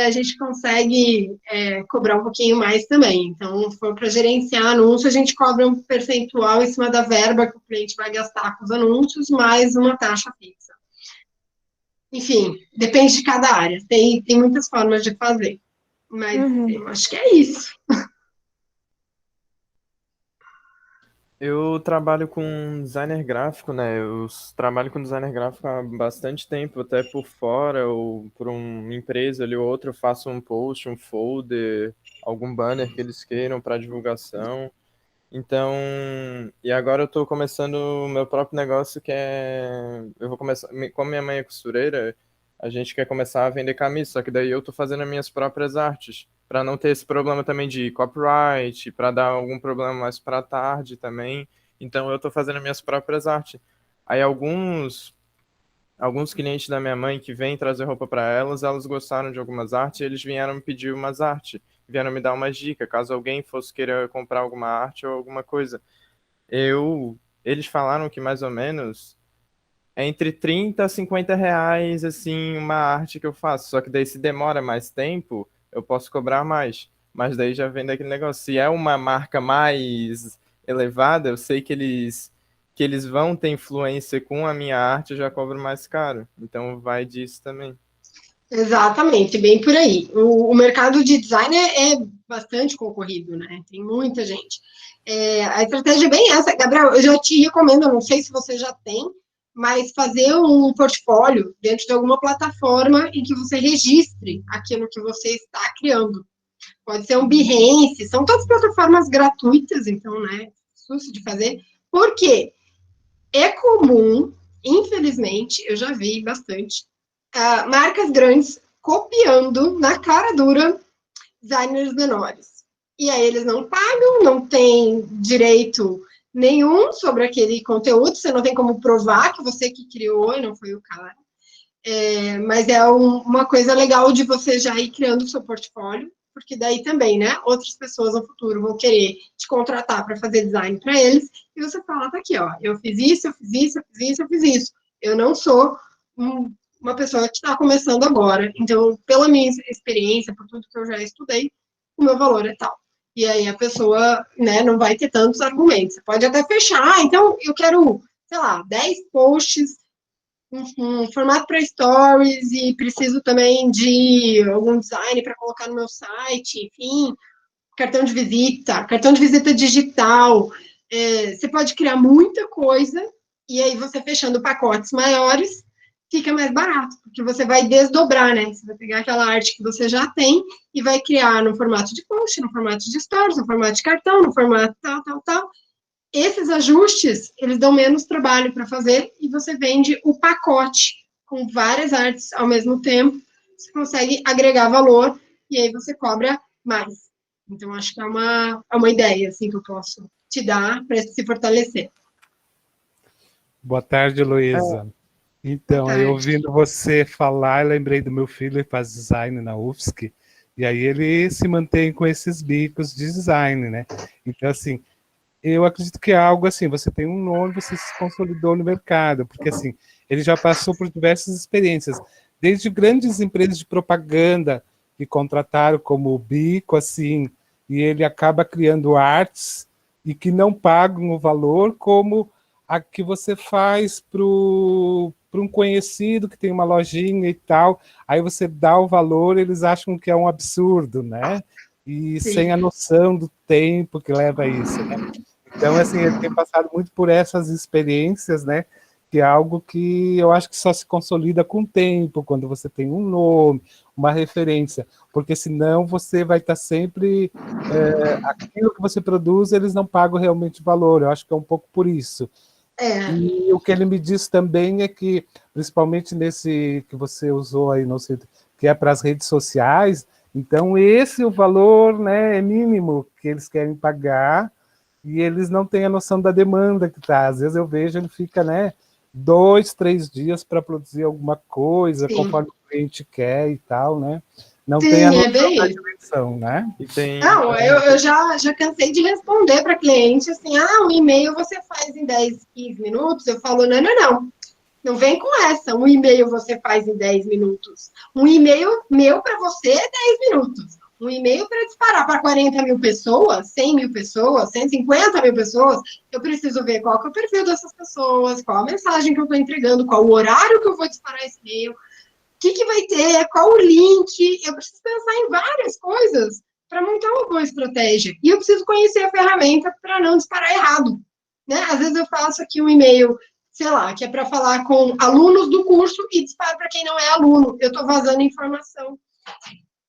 [SPEAKER 11] a gente consegue cobrar um pouquinho mais também. Então, se for para gerenciar anúncio, a gente cobra um percentual em cima da verba que o cliente vai gastar com os anúncios, mais uma taxa fixa. Enfim, depende de cada área. Tem muitas formas de fazer. Mas eu acho que é isso.
[SPEAKER 5] Eu trabalho com designer gráfico, né? Eu trabalho com designer gráfico há bastante tempo, até por fora ou por uma empresa ali ou outra. Eu faço um post, um folder, algum banner que eles queiram para divulgação. Então, e agora eu estou começando o meu próprio negócio, que eu vou começar, como minha mãe é costureira, a gente quer começar a vender camisa, só que daí eu estou fazendo as minhas próprias artes, para não ter esse problema também de copyright, para dar algum problema mais para tarde também. Então eu estou fazendo as minhas próprias artes. Aí alguns clientes da minha mãe que vêm trazer roupa para elas gostaram de algumas artes e eles vieram me pedir umas artes, vieram me dar umas dicas, caso alguém fosse querer comprar alguma arte ou alguma coisa. Eles falaram que mais ou menos é entre 30 a 50 reais, assim, uma arte que eu faço. Só que daí se demora mais tempo, eu posso cobrar mais. Mas daí já vem daquele negócio. Se é uma marca mais elevada, eu sei que eles vão ter influência com a minha arte, eu já cobro mais caro. Então vai disso também.
[SPEAKER 11] Exatamente, bem por aí. O mercado de design é bastante concorrido, né? Tem muita gente. A estratégia é bem essa. Gabriel, eu já te recomendo, não sei se você já tem, mas fazer um portfólio dentro de alguma plataforma em que você registre aquilo que você está criando. Pode ser um Behance, são todas plataformas gratuitas, então, né, susto de fazer. Por quê? É comum, infelizmente, eu já vi bastante, marcas grandes copiando na cara dura designers menores. E aí eles não pagam, não tem direito nenhum sobre aquele conteúdo, você não tem como provar que você que criou e não foi o cara. Mas é uma coisa legal de você já ir criando o seu portfólio, porque daí também, né, outras pessoas no futuro vão querer te contratar para fazer design para eles, e você fala, tá aqui, ó, eu fiz isso, eu fiz isso, eu fiz isso, eu fiz isso. Eu não sou uma pessoa que está começando agora, então, pela minha experiência, por tudo que eu já estudei, o meu valor é tal. E aí a pessoa, né, não vai ter tantos argumentos. Você pode até fechar, então eu quero, sei lá, 10 posts, um formato para stories, e preciso também de algum design para colocar no meu site, enfim, cartão de visita digital. Você pode criar muita coisa, e aí você fechando pacotes maiores, fica mais barato, porque você vai desdobrar, né? Você vai pegar aquela arte que você já tem e vai criar no formato de post, no formato de stories, no formato de cartão, no formato tal. Esses ajustes, eles dão menos trabalho para fazer e você vende o pacote com várias artes ao mesmo tempo, você consegue agregar valor e aí você cobra mais. Então, acho que é uma ideia, assim, que eu posso te dar para se fortalecer.
[SPEAKER 12] Boa tarde, Heloísa. Então, aí, ouvindo você falar, eu lembrei do meu filho, ele faz design na UFSC, e aí ele se mantém com esses bicos de design, né? Então, assim, eu acredito que é algo assim, você tem um nome, você se consolidou no mercado, porque assim, ele já passou por diversas experiências, desde grandes empresas de propaganda que contrataram como bico, assim, e ele acaba criando artes e que não pagam o valor, como a que você faz para um conhecido que tem uma lojinha e tal, aí você dá o valor, eles acham que é um absurdo, né? E
[SPEAKER 11] Sim.
[SPEAKER 12] sem a noção do tempo que leva a isso, né? Então, assim, ele tem passado muito por essas experiências, né? Que é algo que eu acho que só se consolida com o tempo, quando você tem um nome, uma referência, porque senão você vai estar sempre... aquilo que você produz, eles não pagam realmente valor, eu acho que é um pouco por isso. E o que ele me disse também é que, principalmente nesse que você usou aí, não sei, que é para as redes sociais, então esse o valor, né, é mínimo que eles querem pagar, e eles não têm a noção da demanda que está. Às vezes eu vejo, ele fica, né, 2, 3 dias para produzir alguma coisa,
[SPEAKER 11] Sim.
[SPEAKER 12] conforme o cliente quer e tal, né? Não
[SPEAKER 11] Sim,
[SPEAKER 12] tem a noção
[SPEAKER 11] bem
[SPEAKER 12] da
[SPEAKER 11] isso.
[SPEAKER 12] dimensão, né?
[SPEAKER 5] E tem...
[SPEAKER 11] Não, eu já cansei de responder para cliente assim, um e-mail você faz em 10, 15 minutos. Eu falo, não. Não vem com essa. Um e-mail você faz em 10 minutos. Um e-mail meu para você é 10 minutos. Um e-mail para disparar para 40 mil pessoas, 100 mil pessoas, 150 mil pessoas, eu preciso ver qual que é o perfil dessas pessoas, qual a mensagem que eu estou entregando, qual o horário que eu vou disparar esse e-mail, o que vai ter, qual o link. Eu preciso pensar em várias coisas para montar uma boa estratégia. E eu preciso conhecer a ferramenta para não disparar errado, né? Às vezes eu faço aqui um e-mail, sei lá, que é para falar com alunos do curso e disparo para quem não é aluno. Eu estou vazando informação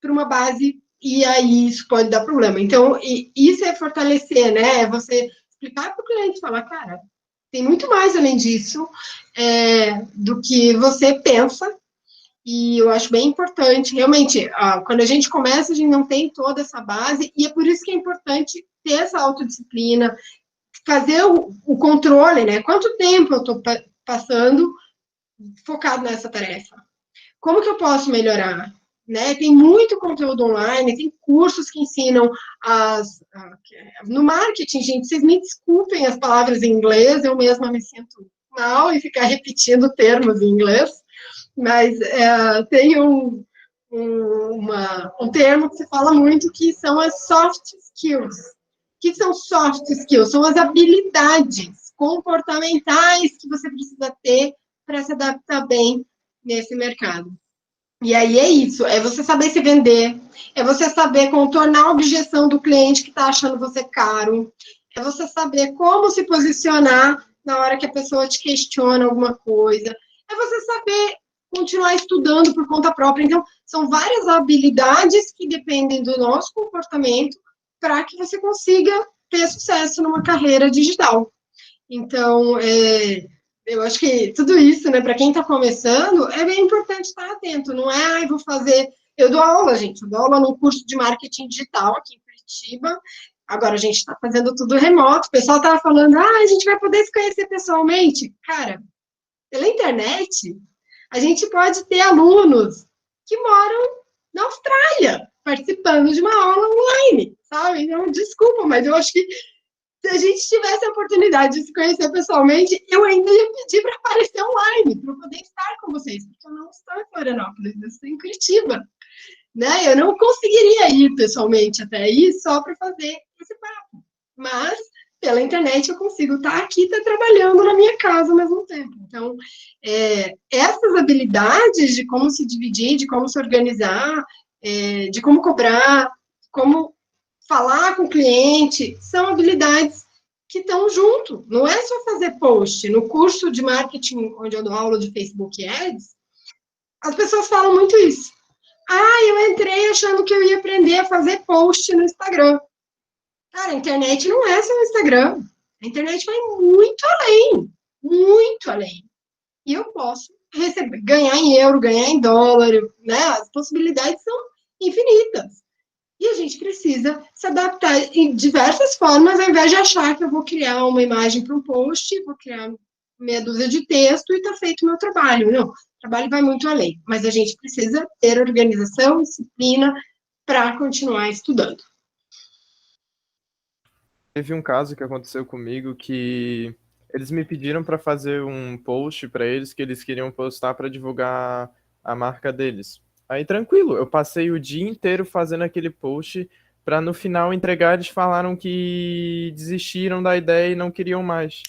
[SPEAKER 11] para uma base e aí isso pode dar problema. Então, isso é fortalecer, né? É você explicar para o cliente, falar, cara, tem muito mais além disso do que você pensa. E eu acho bem importante, realmente, quando a gente começa, a gente não tem toda essa base, e é por isso que é importante ter essa autodisciplina, fazer o controle, né? Quanto tempo eu estou passando focado nessa tarefa? Como que eu posso melhorar? Né? Tem muito conteúdo online, tem cursos que ensinam no marketing, gente, vocês me desculpem as palavras em inglês, eu mesma me sinto mal em ficar repetindo termos em inglês, mas tem um termo que se fala muito que são as soft skills. O que são soft skills? São as habilidades comportamentais que você precisa ter para se adaptar bem nesse mercado. E aí é isso, é você saber se vender, é você saber contornar a objeção do cliente que está achando você caro, é você saber como se posicionar na hora que a pessoa te questiona alguma coisa. É você saber continuar estudando por conta própria. Então, são várias habilidades que dependem do nosso comportamento para que você consiga ter sucesso numa carreira digital. Então, eu acho que tudo isso, né, para quem está começando, é bem importante estar atento. Não é, vou fazer... Eu dou aula, gente. Eu dou aula num curso de marketing digital aqui em Curitiba. Agora a gente está fazendo tudo remoto. O pessoal estava falando, a gente vai poder se conhecer pessoalmente. Cara, pela internet, a gente pode ter alunos que moram na Austrália, participando de uma aula online, sabe? Então, desculpa, mas eu acho que se a gente tivesse a oportunidade de se conhecer pessoalmente, eu ainda ia pedir para aparecer online, para poder estar com vocês, porque eu não estou em Florianópolis, eu estou em Curitiba, né? Eu não conseguiria ir pessoalmente até aí só para fazer esse papo, mas pela internet eu consigo estar aqui, estar trabalhando na minha casa ao mesmo tempo. Então, essas habilidades de como se dividir, de como se organizar, de como cobrar, como falar com o cliente, são habilidades que estão junto. Não é só fazer post. No curso de marketing, onde eu dou aula de Facebook Ads, as pessoas falam muito isso. Eu entrei achando que eu ia aprender a fazer post no Instagram. Cara, a internet não é só o Instagram. A internet vai muito além. Muito além. E eu posso ganhar em euro, ganhar em dólar, né? As possibilidades são infinitas. E a gente precisa se adaptar em diversas formas, ao invés de achar que eu vou criar uma imagem para um post, vou criar meia dúzia de texto e está feito o meu trabalho. Não, o trabalho vai muito além. Mas a gente precisa ter organização, disciplina, para continuar estudando.
[SPEAKER 5] Teve um caso que aconteceu comigo que eles me pediram para fazer um post para eles que eles queriam postar para divulgar a marca deles. Aí, tranquilo, eu passei o dia inteiro fazendo aquele post para no final entregar, eles falaram que desistiram da ideia e não queriam mais.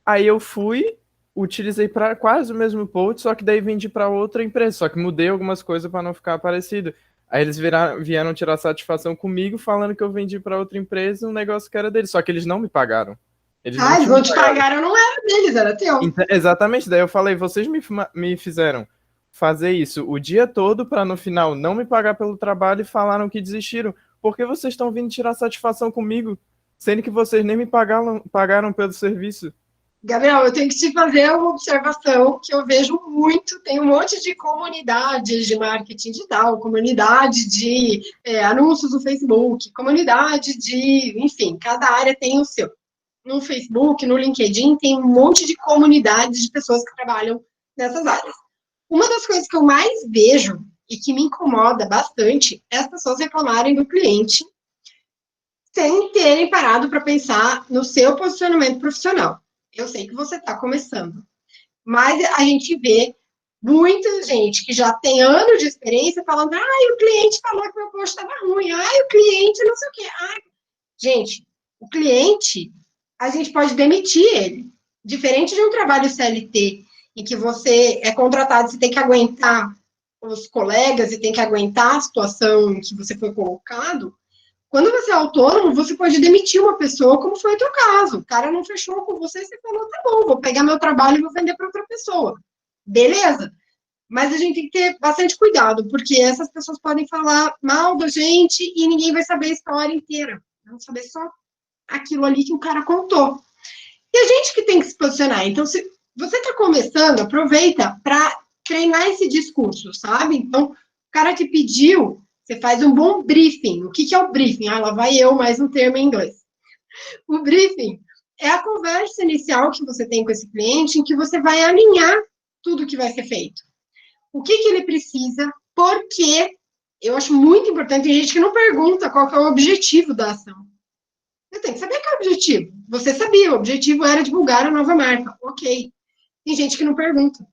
[SPEAKER 5] Aí eu fui, utilizei para quase o mesmo post, só que daí vendi para outra empresa, só que mudei algumas coisas para não ficar parecido. Aí eles vieram tirar satisfação comigo, falando que eu vendi para outra empresa um negócio que era deles, só que eles não me pagaram.
[SPEAKER 11] Eles não te pagaram, não era deles, era teu.
[SPEAKER 5] Então, exatamente, daí eu falei, vocês me fizeram fazer isso o dia todo para no final não me pagar pelo trabalho e falaram que desistiram. Por que vocês estão vindo tirar satisfação comigo, sendo que vocês nem me pagaram pelo serviço?
[SPEAKER 11] Gabriel, eu tenho que te fazer uma observação que eu vejo muito. Tem um monte de comunidades de marketing digital, comunidade de anúncios no Facebook, comunidade de... Enfim, cada área tem o seu. No Facebook, no LinkedIn, tem um monte de comunidades de pessoas que trabalham nessas áreas. Uma das coisas que eu mais vejo e que me incomoda bastante é as pessoas reclamarem do cliente sem terem parado para pensar no seu posicionamento profissional. Eu sei que você está começando, mas a gente vê muita gente que já tem anos de experiência falando, o cliente falou que meu post estava ruim, o cliente não sei o quê. Gente, o cliente, a gente pode demitir ele. Diferente de um trabalho CLT, em que você é contratado, você tem que aguentar os colegas e tem que aguentar a situação em que você foi colocado, quando você é autônomo, você pode demitir uma pessoa, como foi o teu caso. O cara não fechou com você, você falou, tá bom, vou pegar meu trabalho e vou vender para outra pessoa. Beleza. Mas a gente tem que ter bastante cuidado, porque essas pessoas podem falar mal da gente e ninguém vai saber a história inteira. Vão saber só aquilo ali que o cara contou. E a gente que tem que se posicionar. Então, se você está começando, aproveita para treinar esse discurso, sabe? Então, o cara te pediu, você faz um bom briefing. O que é o briefing? Lá vai eu, mais um termo em inglês. O briefing é a conversa inicial que você tem com esse cliente, em que você vai alinhar tudo que vai ser feito. O que ele precisa, por quê? Eu acho muito importante, tem gente que não pergunta qual que é o objetivo da ação. Eu tenho que saber qual é o objetivo. Você sabia, o objetivo era divulgar a nova marca. Ok. Tem gente que não pergunta.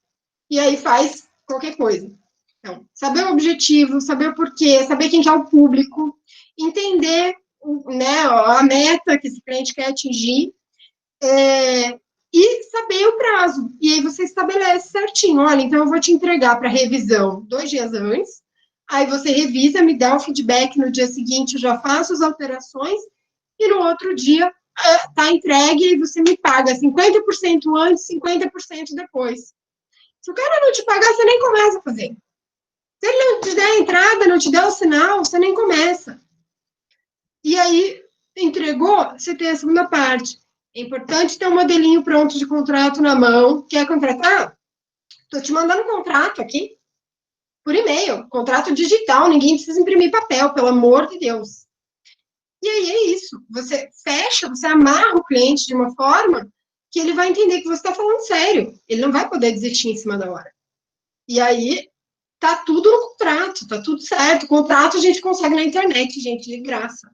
[SPEAKER 11] E aí faz qualquer coisa. Então, saber o objetivo, saber o porquê, saber quem que é o público, entender, né, a meta que esse cliente quer atingir, e saber o prazo. E aí você estabelece certinho. Olha, então eu vou te entregar para revisão 2 dias antes, aí você revisa, me dá o feedback no dia seguinte, eu já faço as alterações, e no outro dia tá entregue e você me paga 50% antes, 50% depois. Se o cara não te pagar, você nem começa a fazer. Se ele não te der a entrada, não te der o sinal, você nem começa. E aí, entregou, você tem a segunda parte. É importante ter um modelinho pronto de contrato na mão. Quer contratar? Estou te mandando um contrato aqui, por e-mail. Contrato digital, ninguém precisa imprimir papel, pelo amor de Deus. E aí é isso. Você fecha, você amarra o cliente de uma forma que ele vai entender que você está falando sério. Ele não vai poder desistir em cima da hora. E aí, tá tudo no contrato, tá tudo certo. O contrato a gente consegue na internet, gente, de graça.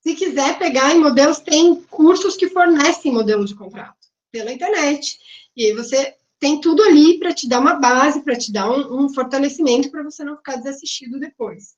[SPEAKER 11] Se quiser pegar em modelos, tem cursos que fornecem modelo de contrato pela internet. E aí você tem tudo ali para te dar uma base, para te dar um fortalecimento para você não ficar desassistido depois.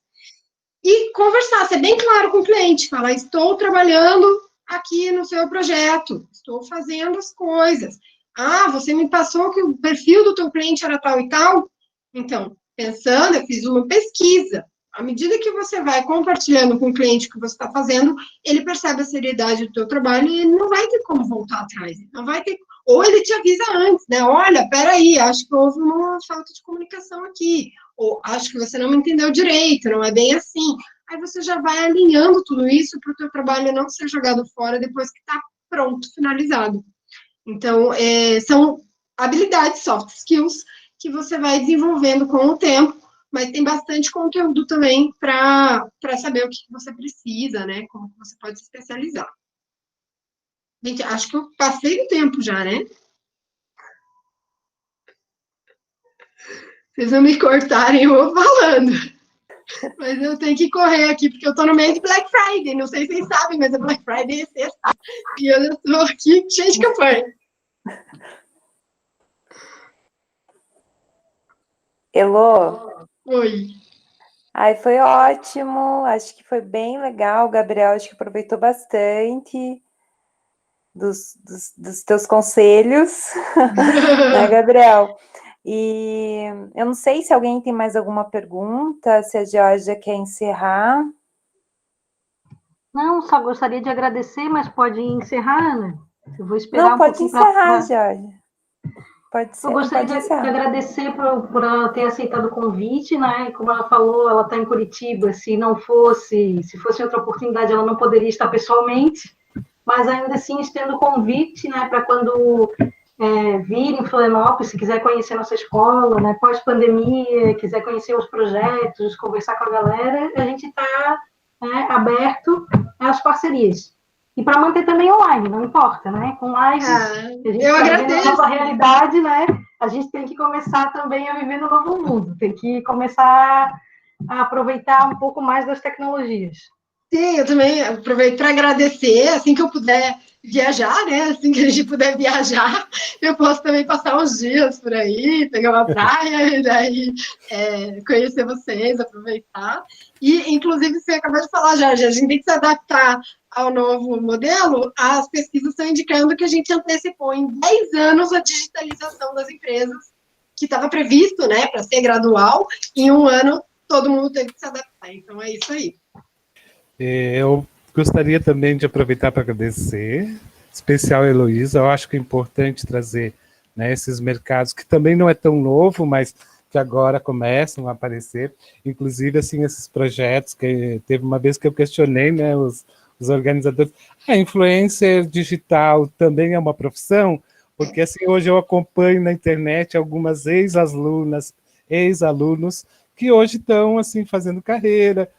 [SPEAKER 11] E conversar, ser bem claro com o cliente, falar, estou trabalhando aqui no seu projeto, estou fazendo as coisas. Ah, você me passou que o perfil do teu cliente era tal e tal? Então, pensando, eu fiz uma pesquisa. À medida que você vai compartilhando com o cliente o que você está fazendo, ele percebe a seriedade do teu trabalho e ele não vai ter como voltar atrás. Não vai ter, ou ele te avisa antes, né? Olha, peraí, acho que houve uma falta de comunicação aqui. Ou acho que você não me entendeu direito, não é bem assim. Aí você já vai alinhando tudo isso para o teu trabalho não ser jogado fora depois que está pronto, finalizado. Então, são habilidades, soft skills, que você vai desenvolvendo com o tempo, mas tem bastante conteúdo também para saber o que você precisa, né? Como você pode se especializar. Gente, acho que eu passei do tempo já, né? Vocês vão me cortarem, eu vou falando. Mas eu tenho que correr aqui, porque eu tô no meio de Black Friday. Não sei se vocês sabem, mas a Black Friday é sexta. E eu já tô aqui cheio de campanha.
[SPEAKER 10] Elô?
[SPEAKER 11] Oi.
[SPEAKER 10] Ai, foi ótimo. Acho que foi bem legal. O Gabriel, acho que aproveitou bastante dos teus conselhos. Né, Gabriel? E eu não sei se alguém tem mais alguma pergunta, se a Georgia quer encerrar.
[SPEAKER 6] Não, só gostaria de agradecer, mas pode encerrar, Ana? Eu vou esperar
[SPEAKER 10] Não, pode encerrar, Georgia. Pode ser.
[SPEAKER 6] Eu gostaria de agradecer por ela ter aceitado o convite, né? Como ela falou, ela está em Curitiba. Se fosse outra oportunidade, ela não poderia estar pessoalmente, mas ainda assim estendo o convite, né? Para quando vir em Florianópolis, se quiser conhecer nossa escola, né? Pós-pandemia, quiser conhecer os projetos, conversar com a galera, a gente está aberto às parcerias. E para manter também online, não importa, né? Com lives, a gente
[SPEAKER 11] eu
[SPEAKER 6] está
[SPEAKER 11] agradeço.
[SPEAKER 6] vivendo a nova realidade, né? A gente tem que começar também a viver no novo mundo, tem que começar a aproveitar um pouco mais das tecnologias.
[SPEAKER 11] Sim, eu também aproveito para agradecer, assim que eu puder viajar, né? Assim que a gente puder viajar, eu posso também passar uns dias por aí, pegar uma praia e daí conhecer vocês, aproveitar. E, inclusive, você acabou de falar, Jorge, a gente tem que se adaptar ao novo modelo. As pesquisas estão indicando que a gente antecipou em 10 anos a digitalização das empresas, que estava previsto, né, para ser gradual, em um ano todo mundo teve que se adaptar. Então, é isso aí.
[SPEAKER 12] Eu gostaria também de aproveitar para agradecer, especial a Heloísa. Eu acho que é importante trazer, né, esses mercados, que também não é tão novo, mas que agora começam a aparecer. Inclusive, assim, esses projetos, que teve uma vez que eu questionei, né, os organizadores, a influencer digital também é uma profissão? Porque, assim, hoje eu acompanho na internet algumas ex-alunos, que hoje estão, assim, fazendo carreira,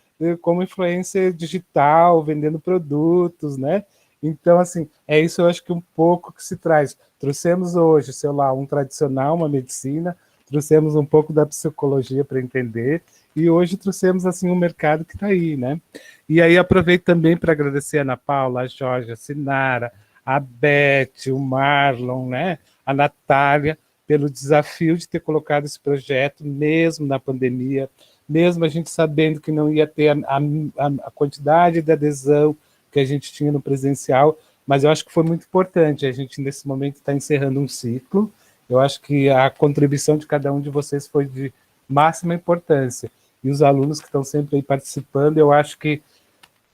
[SPEAKER 12] como influencer digital, vendendo produtos, né? Então, assim, é isso eu acho que um pouco que se traz. Trouxemos hoje, sei lá, um tradicional, uma medicina, trouxemos um pouco da psicologia para entender, e hoje trouxemos, assim, um mercado que está aí, né? E aí aproveito também para agradecer a Ana Paula, a Jorge, a Sinara, a Beth, o Marlon, né? A Natália, pelo desafio de ter colocado esse projeto, mesmo na pandemia, mesmo a gente sabendo que não ia ter a quantidade de adesão que a gente tinha no presencial, mas eu acho que foi muito importante. A gente, nesse momento, está encerrando um ciclo. Eu acho que a contribuição de cada um de vocês foi de máxima importância. E os alunos que estão sempre aí participando, eu acho que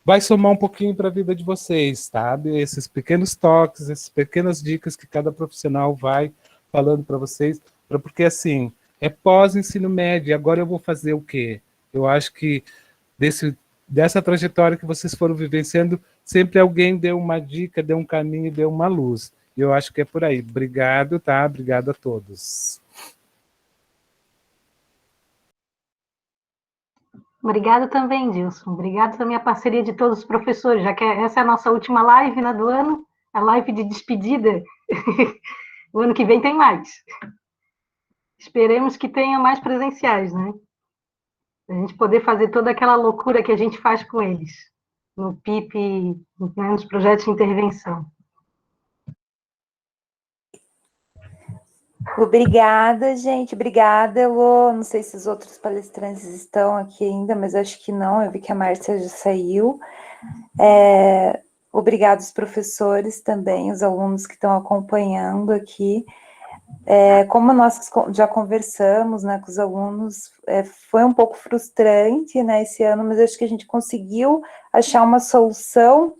[SPEAKER 12] vai somar um pouquinho para a vida de vocês, sabe? Esses pequenos toques, essas pequenas dicas que cada profissional vai falando para vocês, porque assim, é pós-ensino médio, agora eu vou fazer o quê? Eu acho que dessa trajetória que vocês foram vivenciando, sempre alguém deu uma dica, deu um caminho, deu uma luz. E eu acho que é por aí. Obrigado, tá? Obrigado a todos.
[SPEAKER 6] Obrigada também, Dilson. Obrigada também a parceria de todos os professores, já que essa é a nossa última live, né, do ano, a live de despedida. O ano que vem tem mais. Esperemos que tenha mais presenciais, né? A gente poder fazer toda aquela loucura que a gente faz com eles, no PIP, né, nos projetos de intervenção.
[SPEAKER 10] Obrigada, gente. Obrigada, Elô. Não sei se os outros palestrantes estão aqui ainda, mas acho que não. Eu vi que a Márcia já saiu. Obrigada aos professores também, os alunos que estão acompanhando aqui. Como nós já conversamos, né, com os alunos, foi um pouco frustrante, né, esse ano, mas acho que a gente conseguiu achar uma solução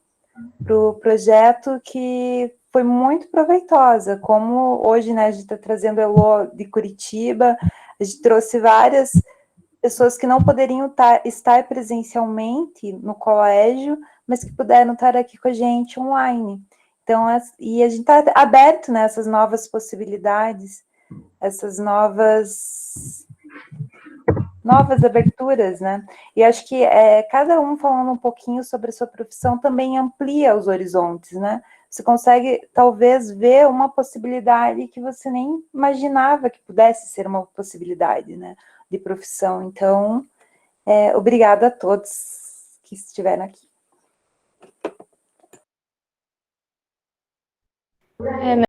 [SPEAKER 10] para o projeto que foi muito proveitosa, como hoje, né, a gente está trazendo Elô de Curitiba, a gente trouxe várias pessoas que não poderiam estar presencialmente no colégio, mas que puderam estar aqui com a gente online. Então, e a gente está aberto nessas novas possibilidades, essas novas aberturas, né? E acho que cada um falando um pouquinho sobre a sua profissão também amplia os horizontes, né? Você consegue, talvez, ver uma possibilidade que você nem imaginava que pudesse ser uma possibilidade, né? De profissão. Então, obrigada a todos que estiveram aqui.